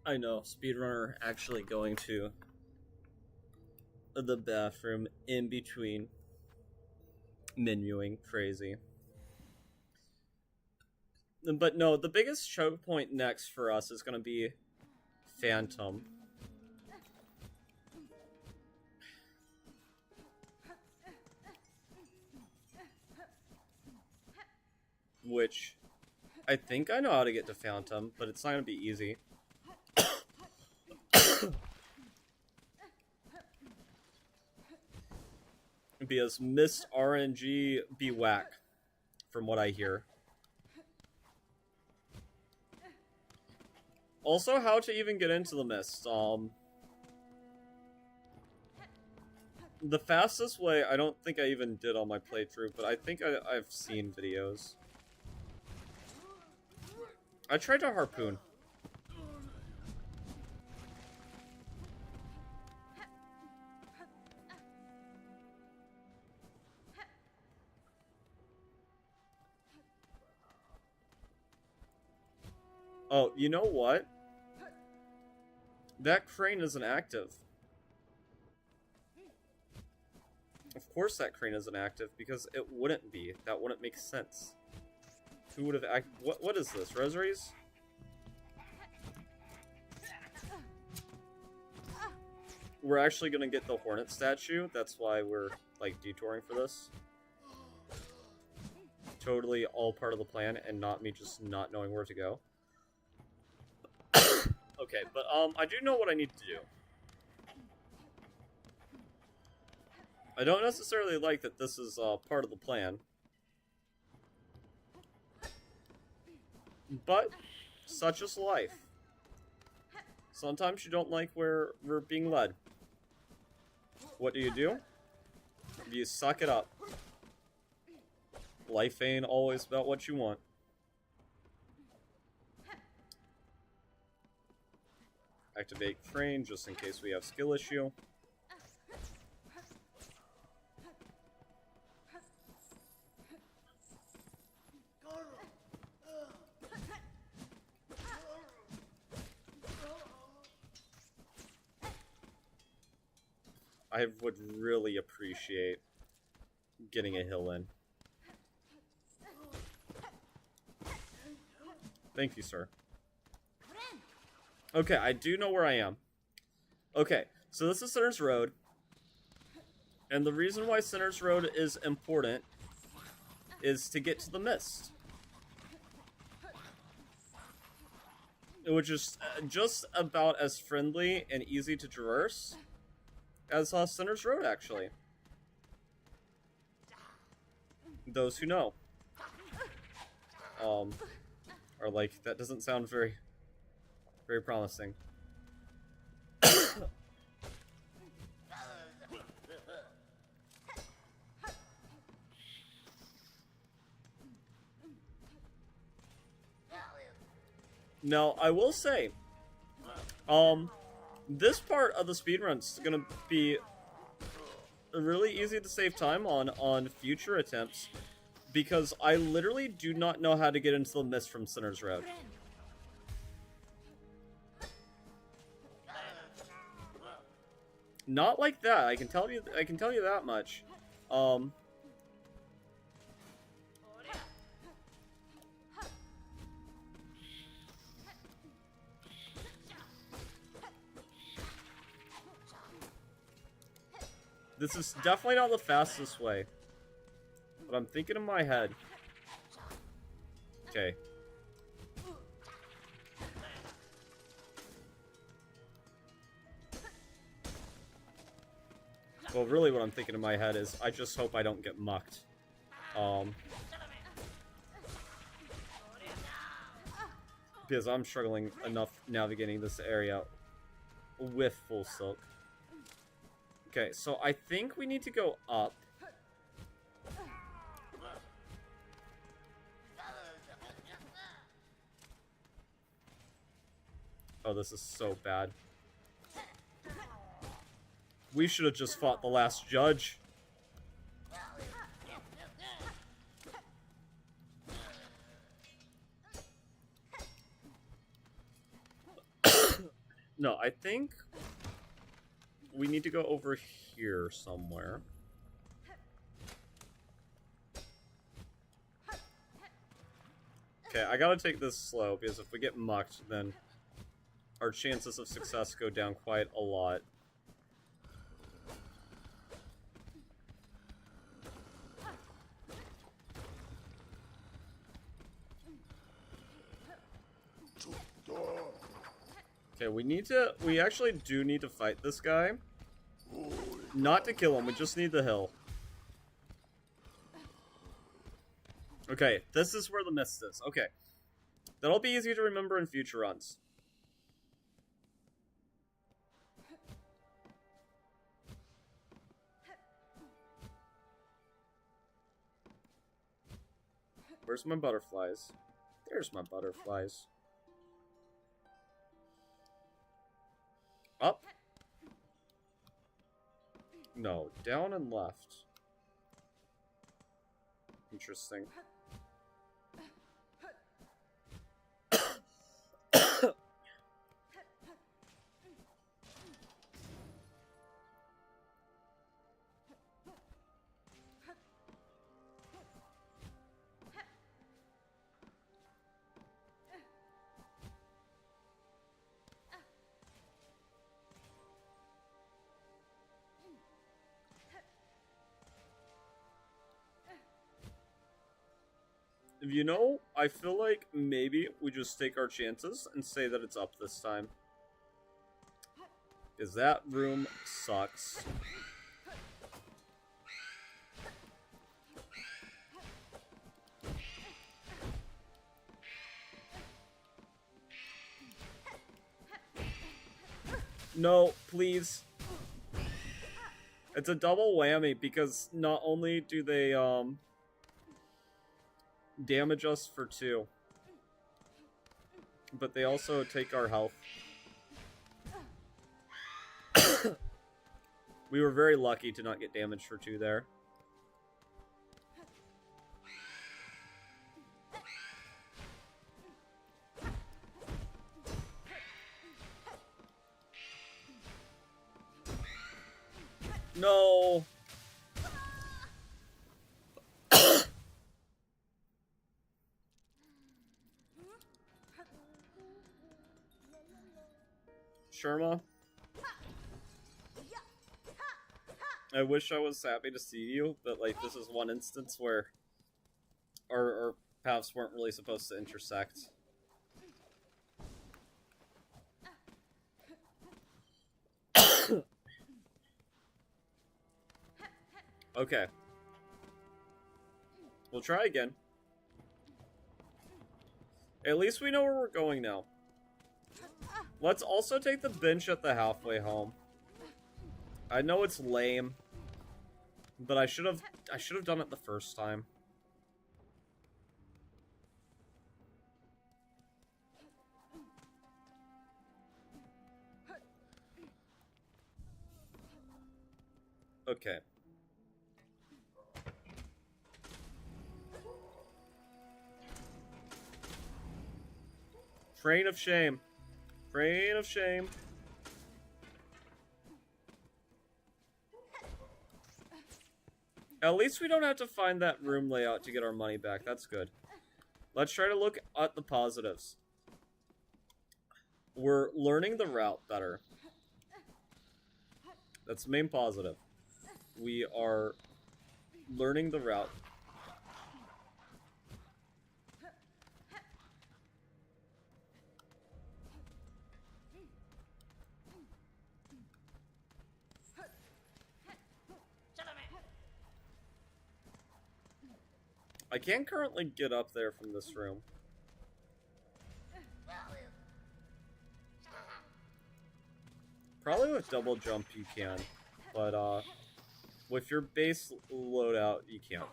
I know, speedrunner actually going to the bathroom in between menuing. Crazy. But no, the biggest choke point next for us is going to be Phantom. Which, I think I know how to get to Phantom, but it's not going to be easy. Because Mist RNG be whack, from what I hear. Also, how to even get into the Mist. The fastest way, I don't think I even did on my playthrough, but I think I've seen videos. I tried to harpoon. Oh, you know what? That crane isn't active. Of course that crane isn't active, because it wouldn't be. That wouldn't make sense. Who would have acted? What is this? Rosaries? We're actually gonna get the Hornet statue. That's why we're, like, detouring for this. Totally all part of the plan, and not me just not knowing where to go. Okay, but, I do know what I need to do. I don't necessarily like that this is, part of the plan. But, such is life. Sometimes you don't like where we're being led. What do? You suck it up. Life ain't always about what you want. Activate crane just in case we have skill issue. I would really appreciate getting a hill in. Thank you, sir. Okay, I do know where I am. Okay, so this is Sinner's Road. And the reason why Sinner's Road is important is to get to the Mist. Which is just about as friendly and easy to traverse as Sinner's Road, actually. Those who know. Are like, that doesn't sound very promising. Now, I will say, this part of the speedrun is gonna be really easy to save time on future attempts, because I literally do not know how to get into the Mist from Sinner's Road. Not like that. I can tell you that much. This is definitely not the fastest way. But I'm thinking in my head. Okay. Well, really what I'm thinking in my head is, I just hope I don't get mucked. Because I'm struggling enough navigating this area with full silk. Okay, so I think we need to go up. Oh, this is so bad. We should have just fought the last judge. No, I think we need to go over here somewhere. Okay, I gotta take this slow, because if we get mucked, then our chances of success go down quite a lot. Okay, we actually do need to fight this guy. Not to kill him, we just need the hill. Okay, this is where the mist is. Okay. That'll be easy to remember in future runs. Where's my butterflies? There's my butterflies. Up? No, down and left. Interesting. You know, I feel like maybe we just take our chances and say that it's up this time. Because that room sucks. No, please. It's a double whammy because not only do they, damage us for 2, but they also take our health. We were very lucky to not get damaged for 2 there. No! Sherma? I wish I was happy to see you, but like this is one instance where our paths weren't really supposed to intersect. Okay. We'll try again. At least we know where we're going now. Let's also take the bench at the halfway home. I know it's lame, but I should have done it the first time. Okay. Train of shame. Train of shame. At least we don't have to find that room layout to get our money back. That's good. Let's try to look at the positives. We're learning the route better. That's the main positive. We are learning the route. I can't currently get up there from this room. Probably with double jump you can, but with your base loadout you can't.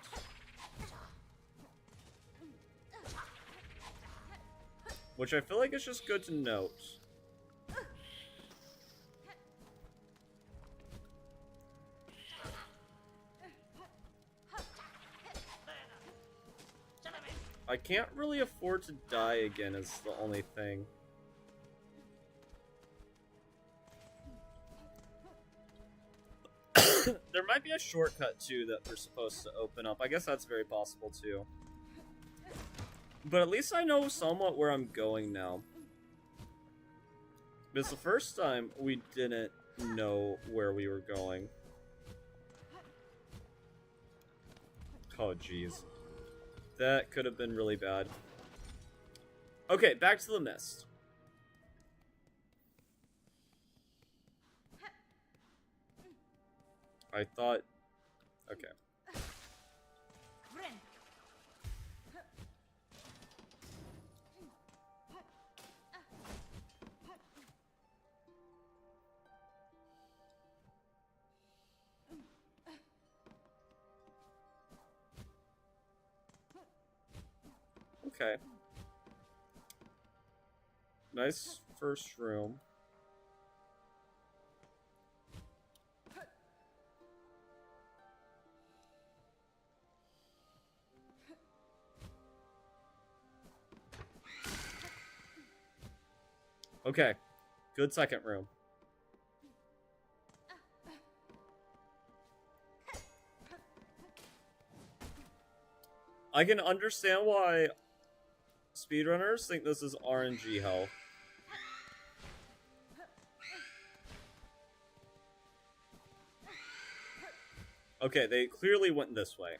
Which I feel like is just good to note. I can't really afford to die again is the only thing. There might be a shortcut, too, that we're supposed to open up. I guess that's very possible, too. But at least I know somewhat where I'm going now. Because the first time, we didn't know where we were going. Oh, jeez. That could have been really bad. Okay, back to the mist. I thought... Okay. Okay. Nice first room. Okay. Good second room. I can understand why speedrunners think this is RNG hell. Okay, they clearly went this way.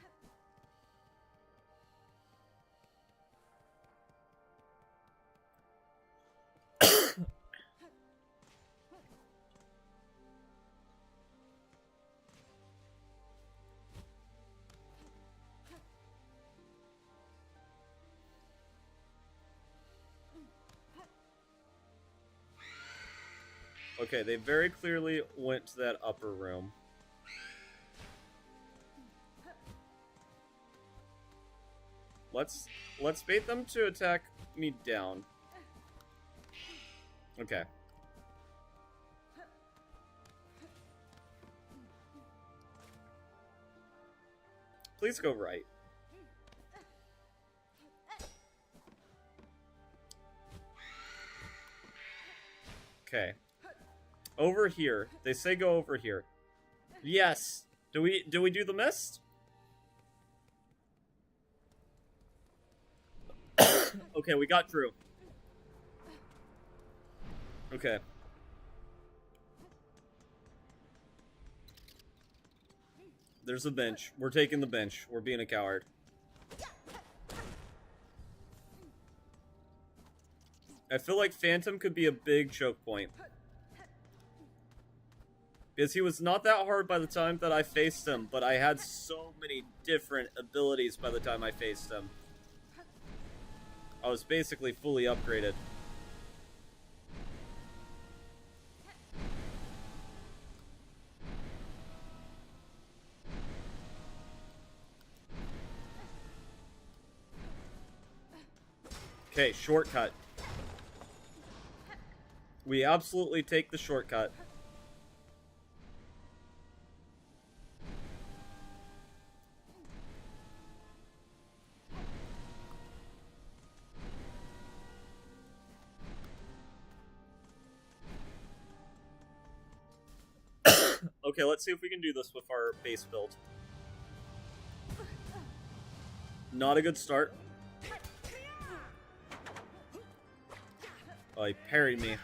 Okay, they very clearly went to that upper room. Let's bait them to attack me down. Okay. Please go right. Okay. Over here. They say go over here. Yes. Do we do the mist? Okay, we got through. Okay. There's a bench. We're taking the bench. We're being a coward. I feel like Phantom could be a big choke point. Because he was not that hard by the time that I faced him, but I had so many different abilities by the time I faced him. I was basically fully upgraded. Okay, shortcut. We absolutely take the shortcut. Okay, let's see if we can do this with our base build. Not a good start. Oh, he parried me.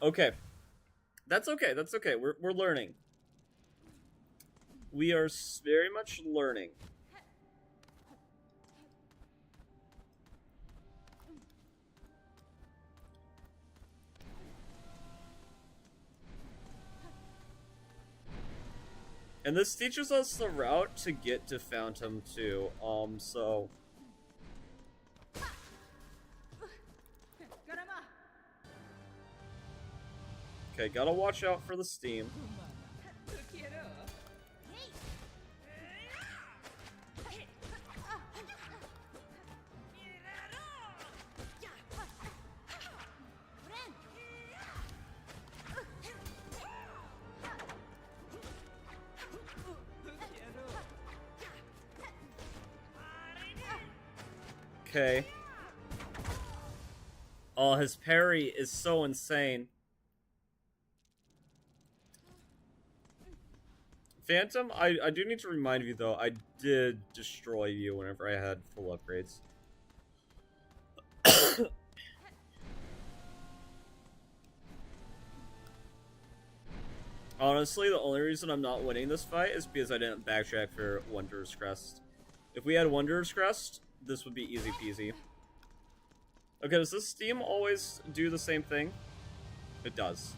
Okay. That's okay, that's okay. We're learning. We are very much learning. And this teaches us the route to get to Phantom too, so... Okay, gotta watch out for the steam. Okay. Oh, his parry is so insane. Phantom, I do need to remind you though, I did destroy you whenever I had full upgrades. Honestly, the only reason I'm not winning this fight is because I didn't backtrack for Wanderer's Crest. If we had Wanderer's Crest, this would be easy peasy. Okay, does this steam always do the same thing? It does.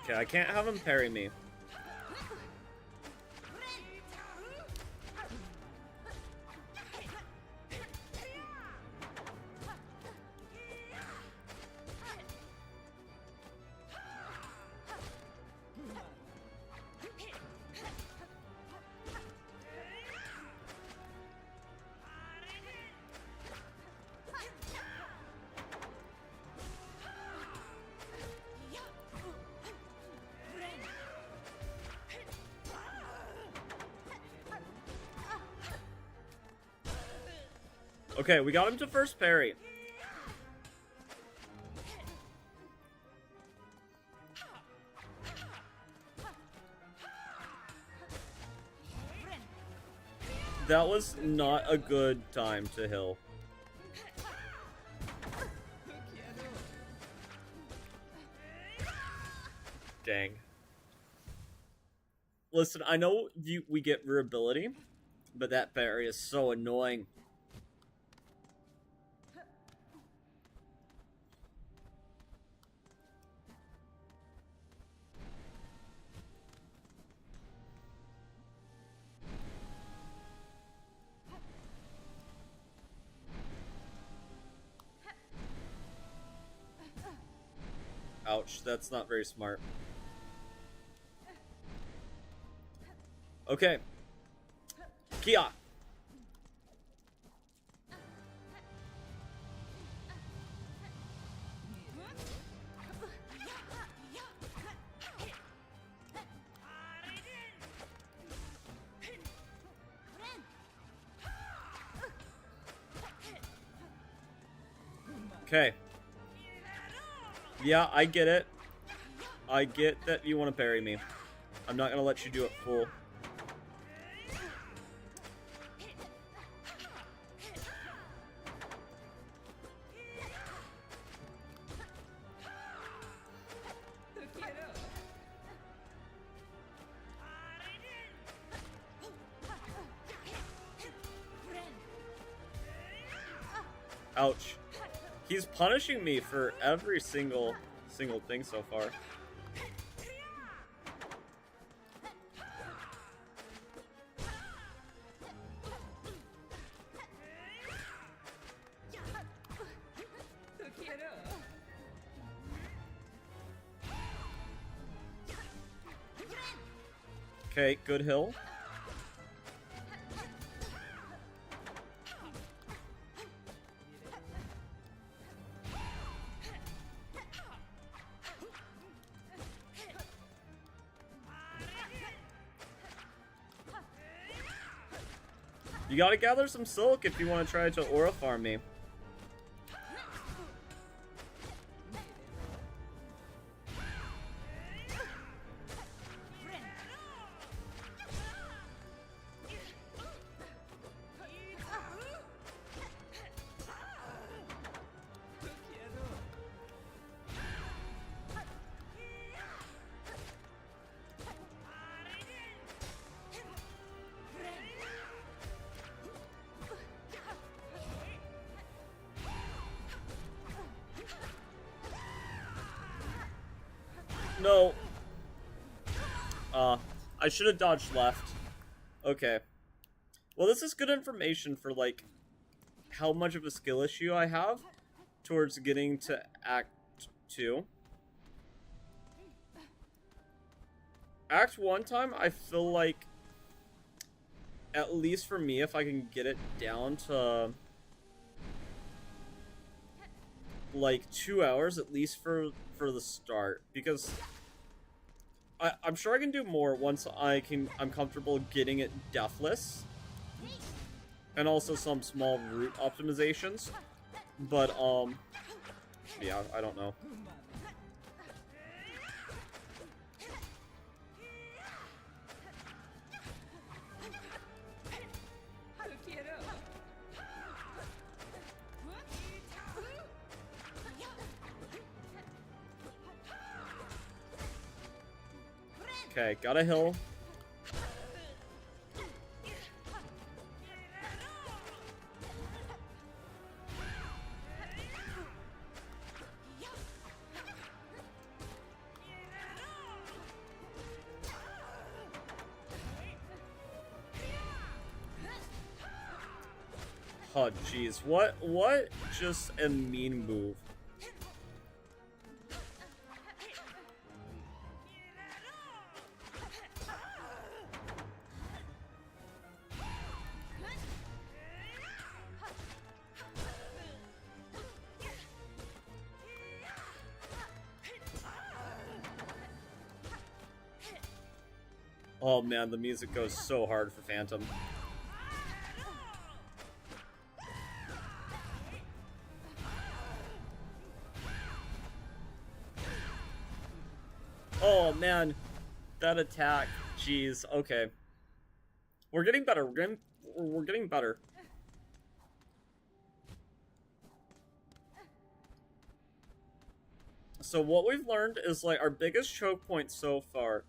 Okay, I can't have him parry me. Okay, we got him to first parry. That was not a good time to heal. Dang. Listen, I know we get durability, but that parry is so annoying. Ouch, that's not very smart. Okay. Kia! Okay. Yeah, I get it. I get that you want to parry me. I'm not gonna let you do it full. Ouch. He's punishing me for every single thing so far. Okay, good hill. You gotta gather some silk if you want to try to aura farm me. No. I should have dodged left. Okay. Well, this is good information for, like, how much of a skill issue I have towards getting to Act 2. Act 1 time, I feel like, at least for me, if I can get it down to, like, 2 hours, at least for the start, because I'm sure I can do more once I'm comfortable getting it deathless. and also some small route optimizations. But, yeah, I don't know. Okay, got a hill. Oh, jeez. What just a mean move. Oh man, the music goes so hard for Phantom. Oh man, that attack. Jeez. Okay, we're getting better. We're getting better. So what we've learned is like our biggest choke point so far.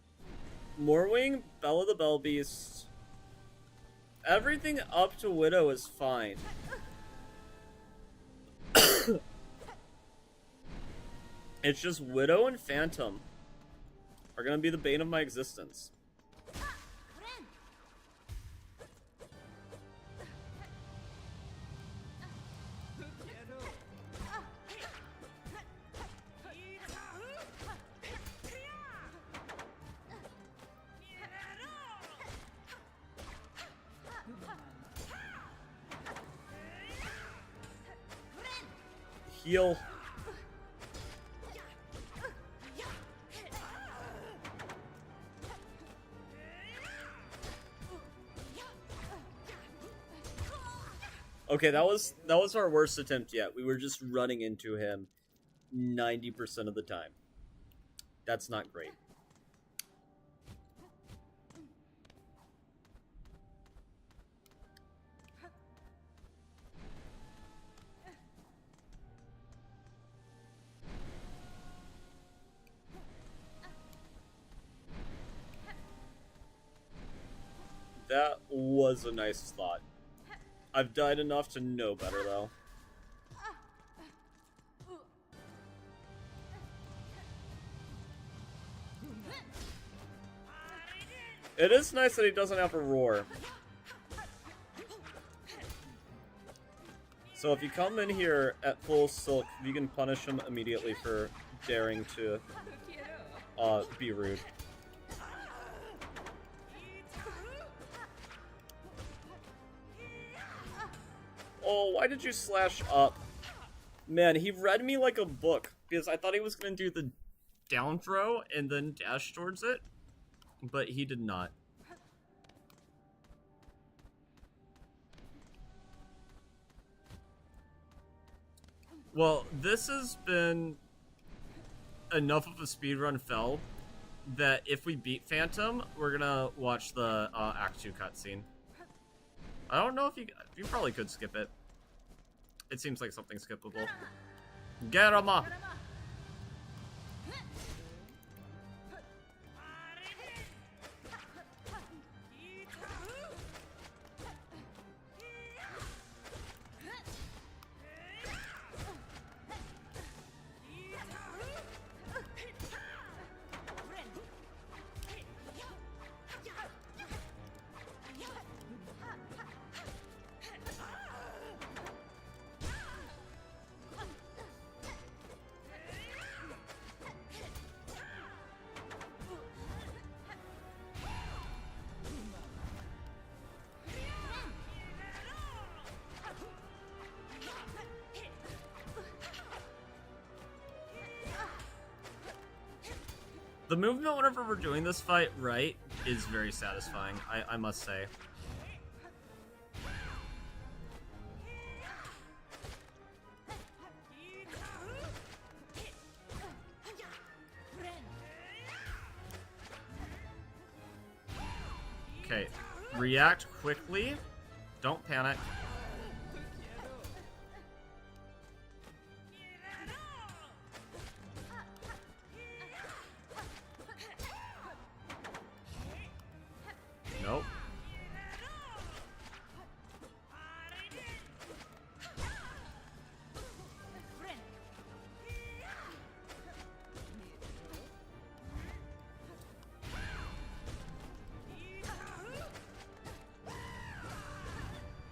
Morwing, Bella the Bell Beast. Everything up to Widow is fine. It's just Widow and Phantom are gonna be the bane of my existence. Heal. Okay, that was our worst attempt yet. We were just running into him 90% of the time. That's not great. That was a nice thought. I've died enough to know better, though. It is nice that he doesn't have a roar. So if you come in here at full silk, you can punish him immediately for daring to be rude. Oh, why did you slash up? Man, he read me like a book, because I thought he was going to do the down throw and then dash towards it, but he did not. Well, this has been enough of a speedrun fell that if we beat Phantom, we're gonna watch the Act 2 cutscene. I don't know if you probably could skip it. It seems like something skippable. Gerama! The movement whenever we're doing this fight right is very satisfying, I must say. Okay, react quickly. Don't panic. Nope.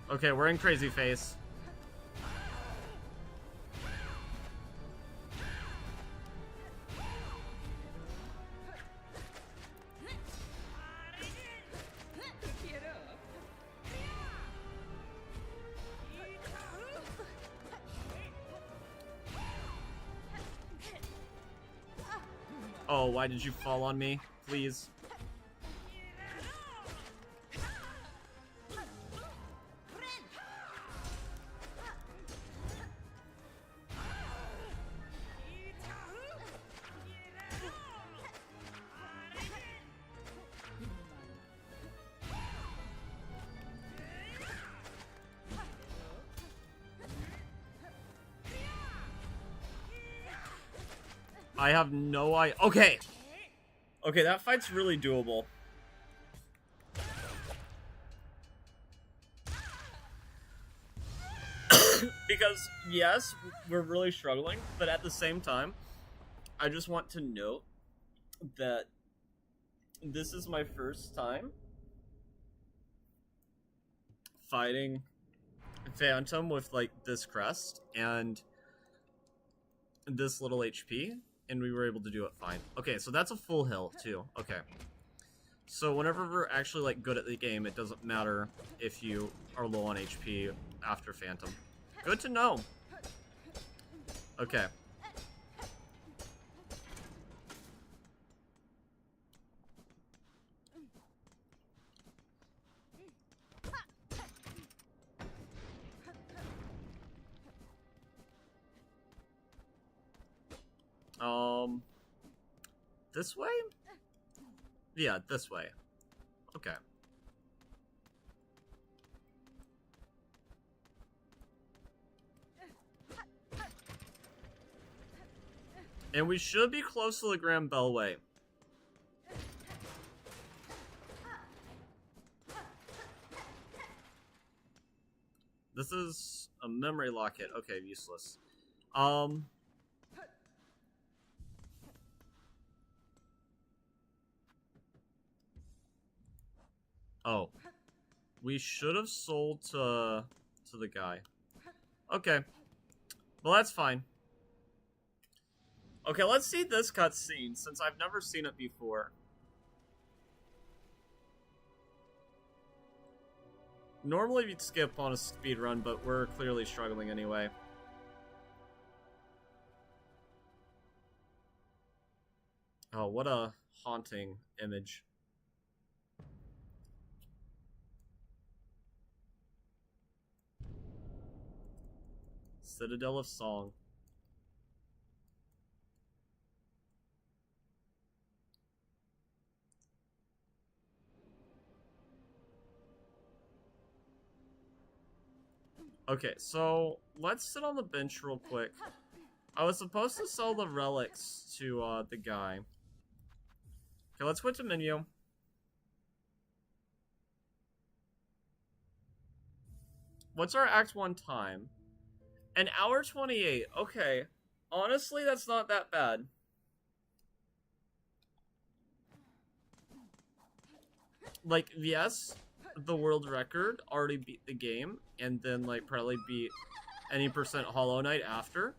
Okay, we're in crazy face. Oh, why did you fall on me? Please. I have no idea. Okay. Okay, that fight's really doable. Because, yes, we're really struggling, but at the same time, I just want to note that this is my first time fighting Phantom with, like, this crest and this little HP, and we were able to do it fine. Okay, so that's a full hill, too. Okay. So whenever we're actually, like, good at the game, it doesn't matter if you are low on HP after Phantom. Good to know. Okay. This way? Yeah, this way. Okay. And we should be close to the Grand Bellway. This is a memory locket. Okay, useless. Oh. We should have sold to the guy. Okay. Well, that's fine. Okay, let's see this cutscene, since I've never seen it before. Normally we'd skip on a speed run, but we're clearly struggling anyway. Oh, what a haunting image. Citadel of Song. Okay, so let's sit on the bench real quick. I was supposed to sell the relics to the guy. Okay, let's quit to menu. What's our Act 1 time? An hour 28. Okay. Honestly, that's not that bad. Like, yes, the world record already beat the game, and then, like, probably beat any % Hollow Knight after.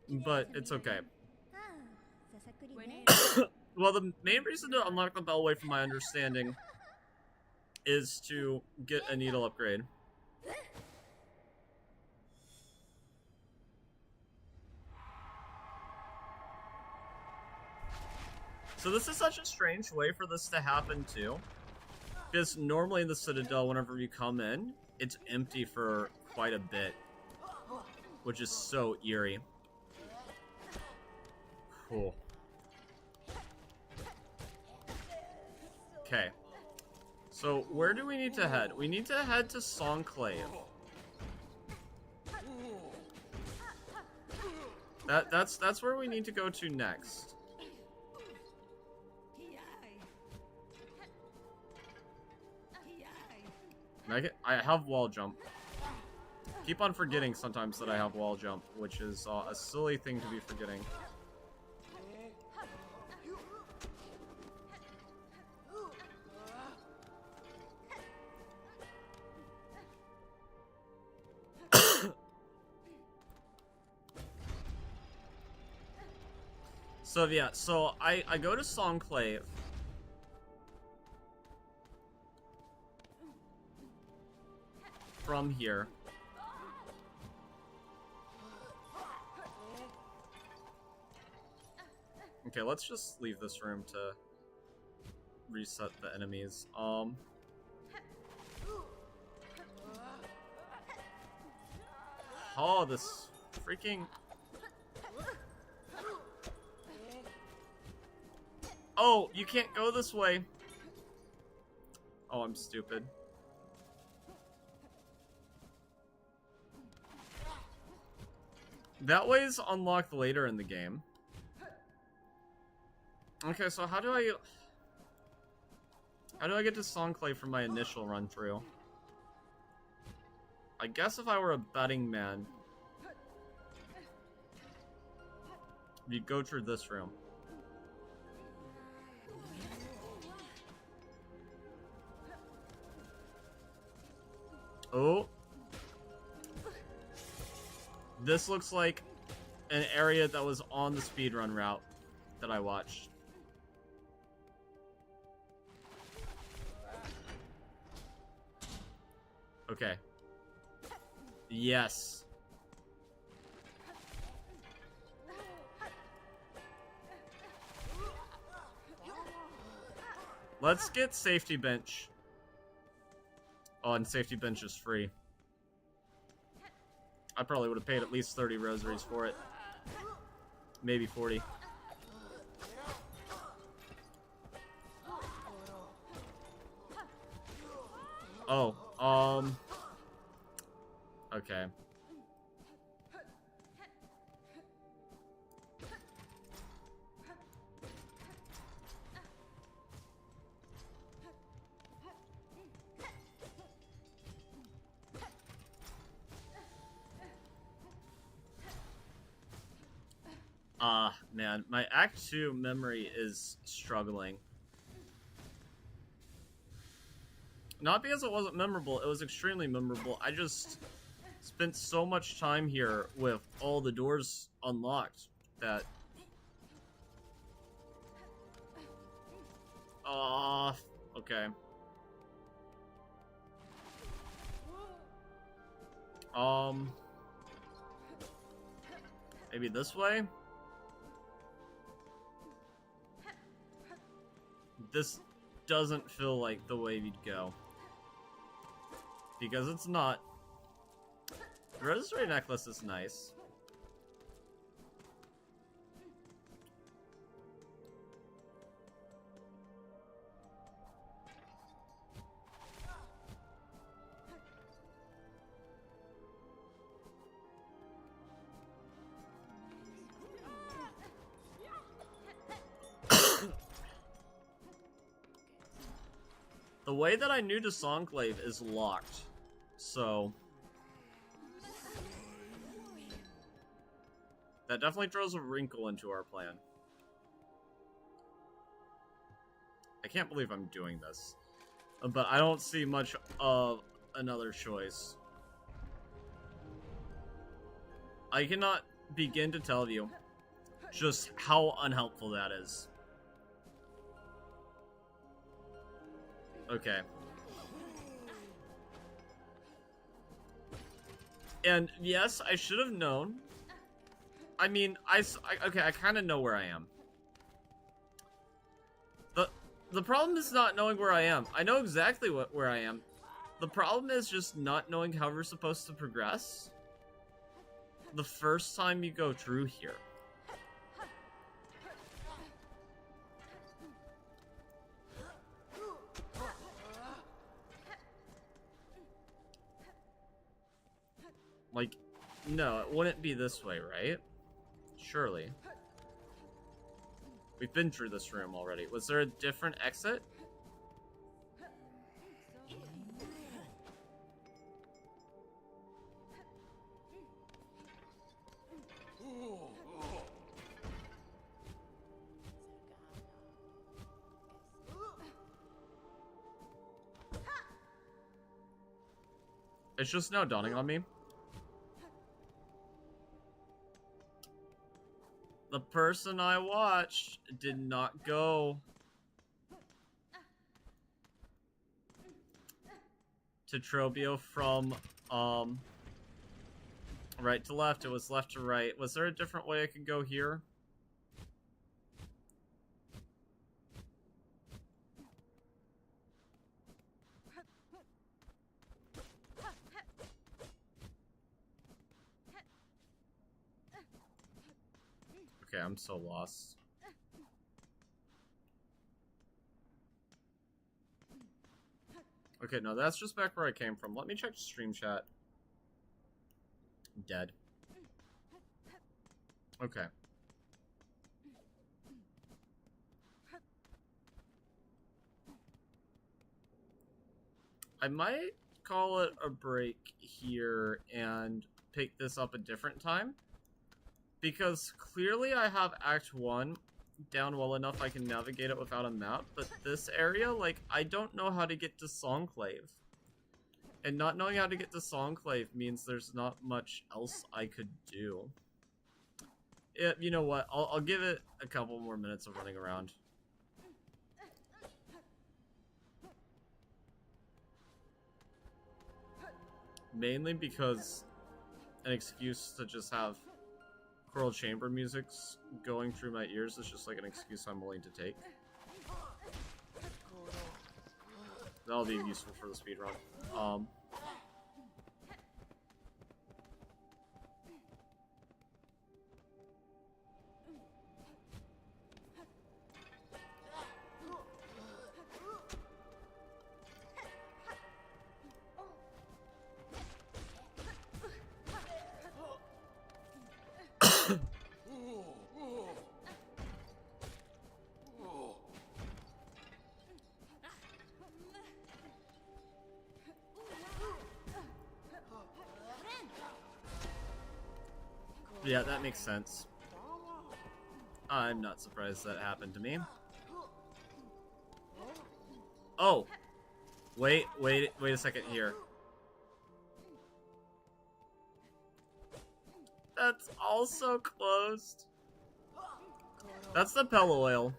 But it's okay. Well, the main reason to unlock the Bellway, from my understanding, is to get a needle upgrade. So this is such a strange way for this to happen, too. Because normally in the Citadel, whenever you come in, it's empty for quite a bit. Which is so eerie. Cool. Okay. So, where do we need to head? We need to head to Songclave. That's where we need to go to next. I have wall jump. Keep on forgetting sometimes that I have wall jump, which is a silly thing to be forgetting. So yeah, so I go to Songclave. From here. Okay, let's just leave this room to reset the enemies. Oh, this freaking... Oh, you can't go this way. Oh, I'm stupid. That way's unlocked later in the game. Okay, so how do I get to Songclave from my initial run through? I guess if I were a betting man, you'd go through this room. Oh. This looks like an area that was on the speedrun route that I watched. Okay. Yes. Let's get safety bench. Oh, and safety bench is free. I probably would have paid at least 30 rosaries for it. Maybe 40. Oh, okay. Man, my Act 2 memory is struggling. Not because it wasn't memorable, it was extremely memorable. I just spent so much time here with all the doors unlocked that... okay. Maybe this way? This doesn't feel like the way we'd go. Because it's not. The registry necklace is nice. The way that I knew to Songclave is locked, so that definitely throws a wrinkle into our plan. I can't believe I'm doing this, but I don't see much of another choice. I cannot begin to tell you just how unhelpful that is. Okay. And yes, I should have known. I mean, okay, I kind of know where I am. The problem is not knowing where I am. I know exactly where I am. The problem is just not knowing how we're supposed to progress the first time you go through here. Like, no, it wouldn't be this way, right? Surely. We've been through this room already. Was there a different exit? It's just now dawning on me. The person I watched did not go to Trobio from, right to left. It was left to right. Was there a different way I could go here? Okay, I'm so lost. Okay, no, that's just back where I came from. Let me check stream chat. Dead. Okay. I might call it a break here and pick this up a different time. Because clearly I have Act 1 down well enough I can navigate it without a map, but this area, like, I don't know how to get to Songclave. And not knowing how to get to Songclave means there's not much else I could do. You know what, I'll give it a couple more minutes of running around. Mainly because an excuse to just have choral chamber music's going through my ears is just like an excuse I'm willing to take. That'll be useful for the speedrun. Yeah, that makes sense. I'm not surprised that happened to me. Oh! Wait a second here. That's also closed. That's the Pella oil.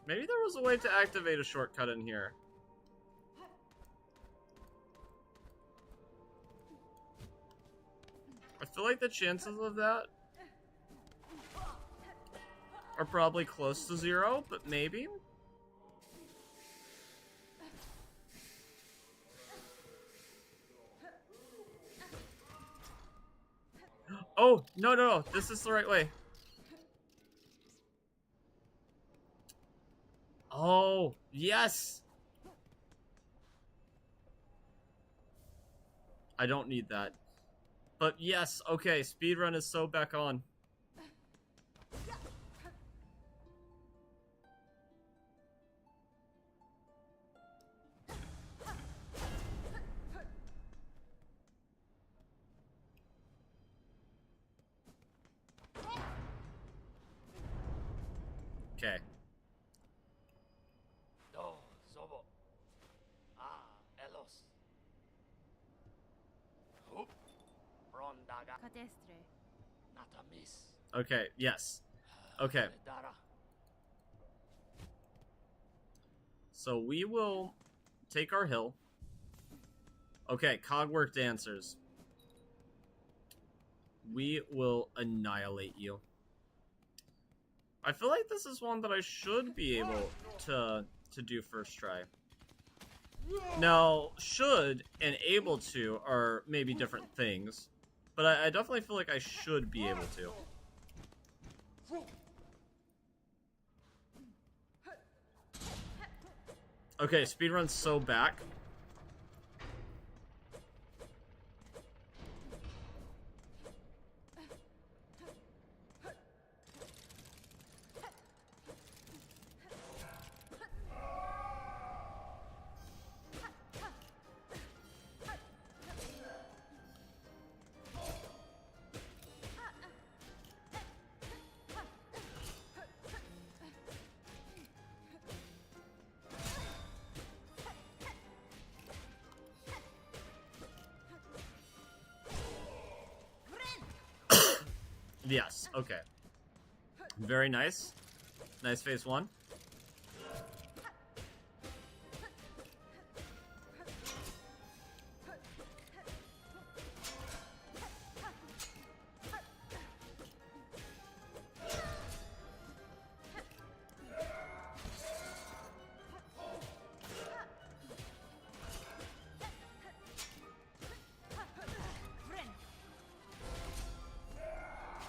Maybe there was a way to activate a shortcut in here. I feel like the chances of that are probably close to 0, but maybe. Oh, no, this is the right way. Oh, yes! I don't need that. But yes, okay, speedrun is so back on. Okay. Catestre. Okay, yes. Okay. So we will take our hill. Okay, Cogwork Dancers. We will annihilate you. I feel like this is one that I should be able to do first try. Now, should and able to are maybe different things, but I definitely feel like I should be able to. Okay, speedrun's so back. Yes, okay. Very nice. Nice phase one.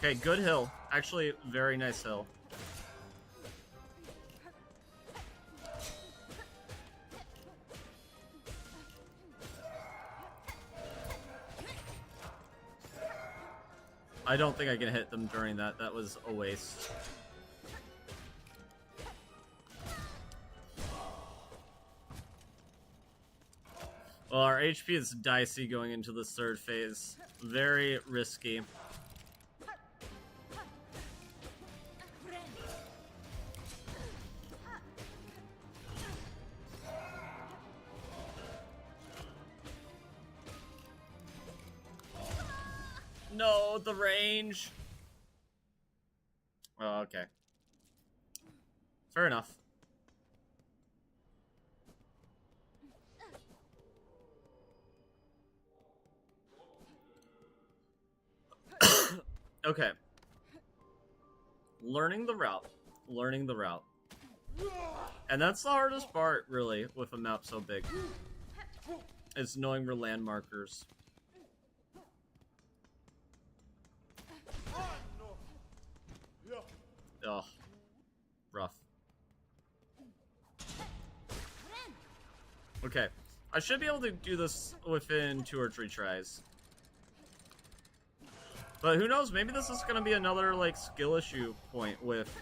Okay, good hill. Actually, very nice hill. I don't think I can hit them during that. That was a waste. Well, our HP is dicey going into this third phase. Very risky. No, the range. Oh, okay. Fair enough. Okay. Learning the route. Learning the route. And that's the hardest part, really, with a map so big. Is knowing where land markers. Ugh. Rough. Okay. I should be able to do this within 2 or 3 tries. But who knows, maybe this is gonna be another, like, skill issue point with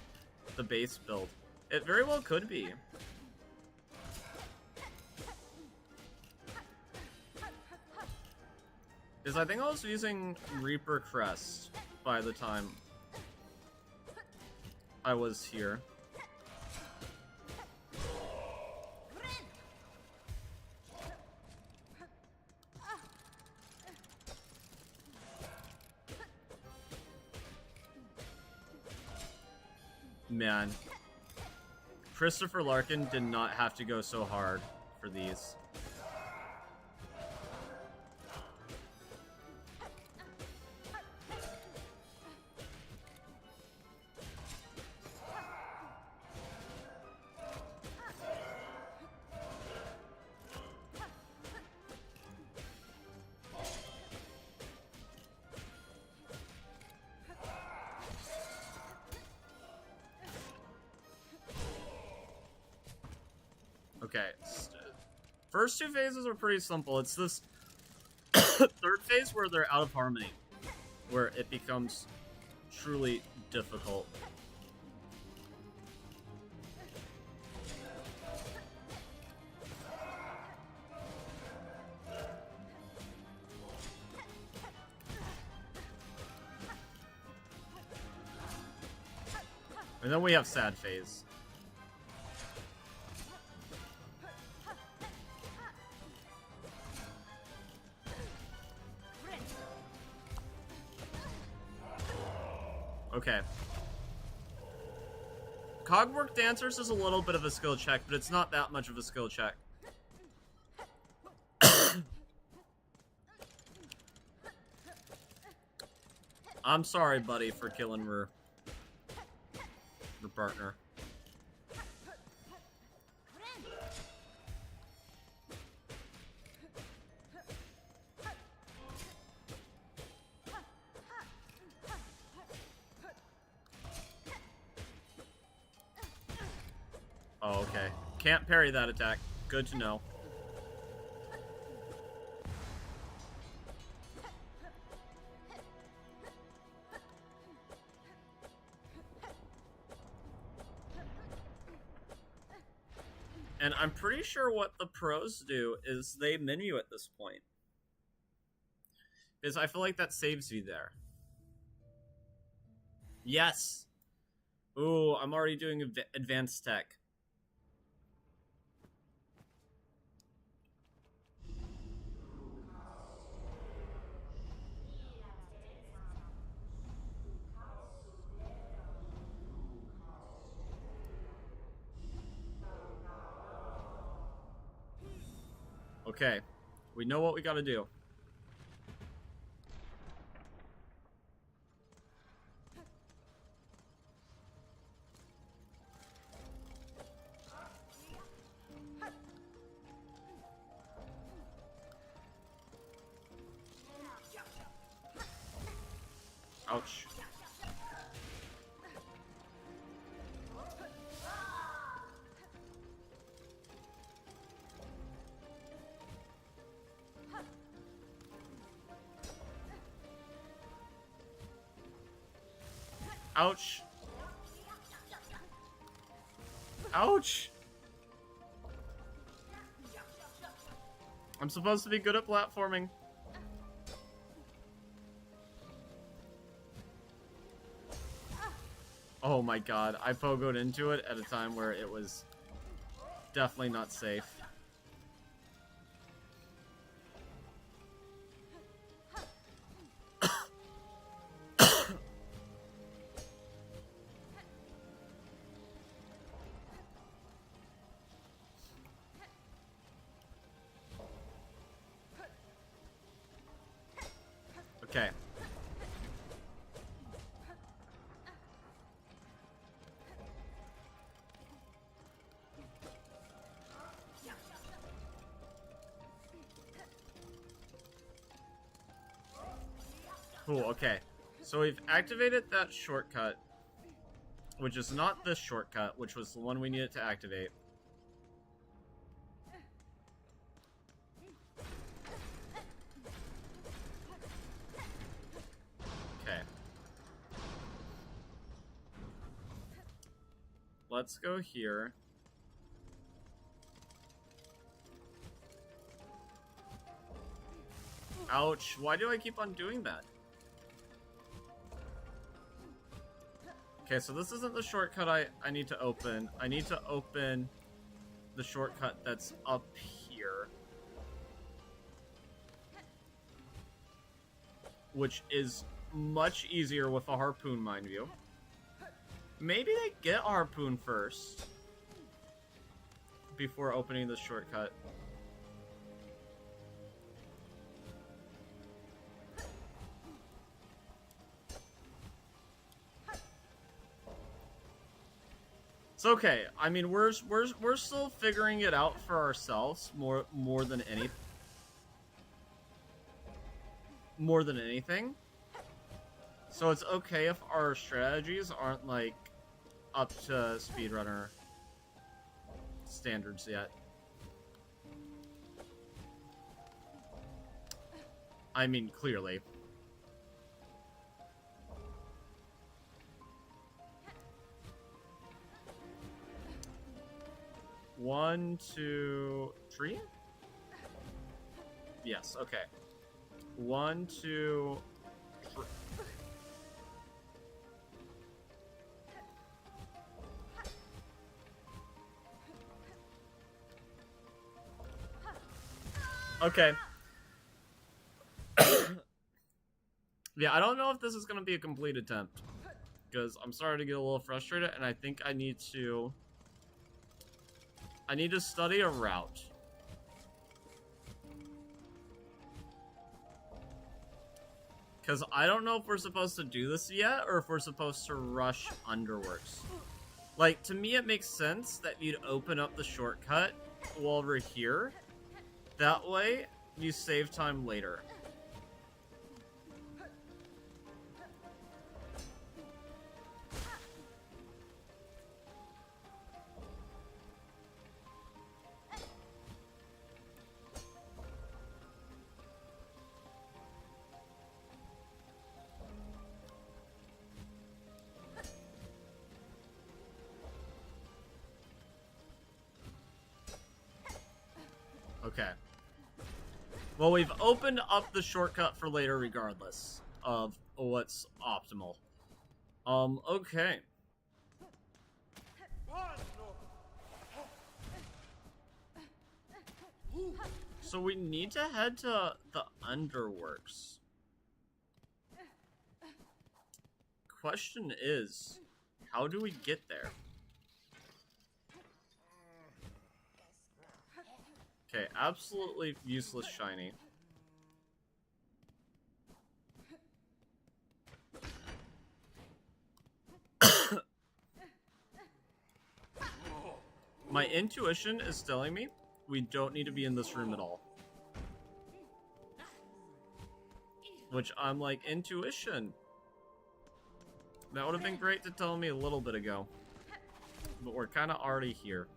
the base build. It very well could be. Because I think I was using Reaper Crest by the time I was here. Man. Christopher Larkin did not have to go so hard for these. Okay. First 2 phases are pretty simple. It's this third phase where they're out of harmony, where it becomes truly difficult. And then we have sad phase. Okay. Cogwork Dancers is a little bit of a skill check, but it's not that much of a skill check. I'm sorry, buddy, for killing your partner. Oh, okay. Can't parry that attack. Good to know. And I'm pretty sure what the pros do is they menu at this point. Because I feel like that saves you there. Yes! Ooh, I'm already doing advanced tech. Okay. We know what we gotta do. Ouch. Ouch. Ouch. I'm supposed to be good at platforming. Oh my god, I pogoed into it at a time where it was definitely not safe. Okay. Cool, okay. So we've activated that shortcut, which is not this shortcut, which was the one we needed to activate. Okay. Let's go here. Ouch, why do I keep on doing that? Okay, so this isn't the shortcut I need to open. I need to open the shortcut that's up here. Which is much easier with a harpoon, mind you. Maybe they get a harpoon first before opening the shortcut. It's okay. I mean, we're still figuring it out for ourselves more than anything. So it's okay if our strategies aren't like up to speedrunner standards yet. I mean, clearly. One, two, three? Yes, okay. One, two, three. Okay. Yeah, I don't know if this is going to be a complete attempt. Because I'm starting to get a little frustrated, and I think I need to study a route. Because I don't know if we're supposed to do this yet, or if we're supposed to rush underworks. Like, to me it makes sense that you'd open up the shortcut while we're here. That way, you save time later. Okay. Well, we've opened up the shortcut for later regardless of what's optimal. Okay. So we need to head to the Underworks. Question is, how do we get there? Okay, absolutely useless shiny. My intuition is telling me we don't need to be in this room at all. Which I'm like, intuition. That would have been great to tell me a little bit ago. But we're kind of already here.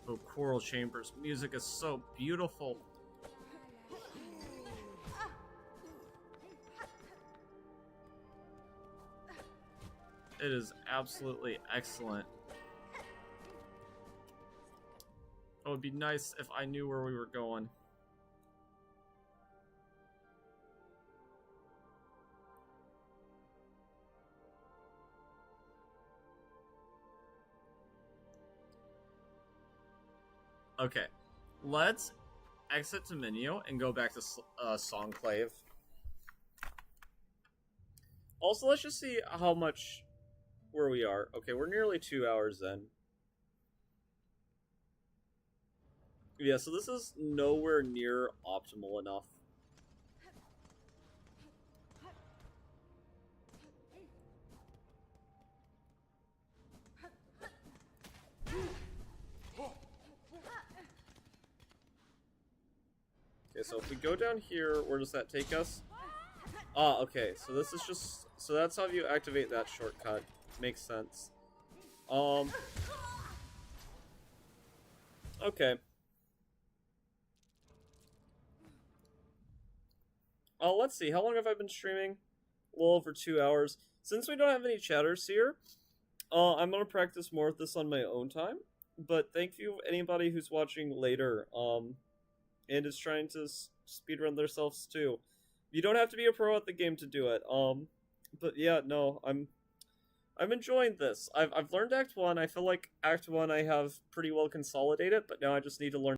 Oh, Choral Chambers. Music is so beautiful. It is absolutely excellent. It would be nice if I knew where we were going. Okay, let's exit to menu and go back to Songclave. Also, let's just see how much where we are. Okay, we're nearly 2 hours in. Yeah, so this is nowhere near optimal enough. Okay, so if we go down here, where does that take us? Ah, okay, so this is just... So that's how you activate that shortcut. Makes sense. Okay. Let's see, how long have I been streaming? A little over 2 hours. Since we don't have any chatters here, I'm gonna practice more of this on my own time. But thank you anybody who's watching later, and is trying to speedrun themselves too. You don't have to be a pro at the game to do it. But yeah, no, I'm enjoying this. I've learned Act 1. I feel like Act 1 I have pretty well consolidated, but now I just need to learn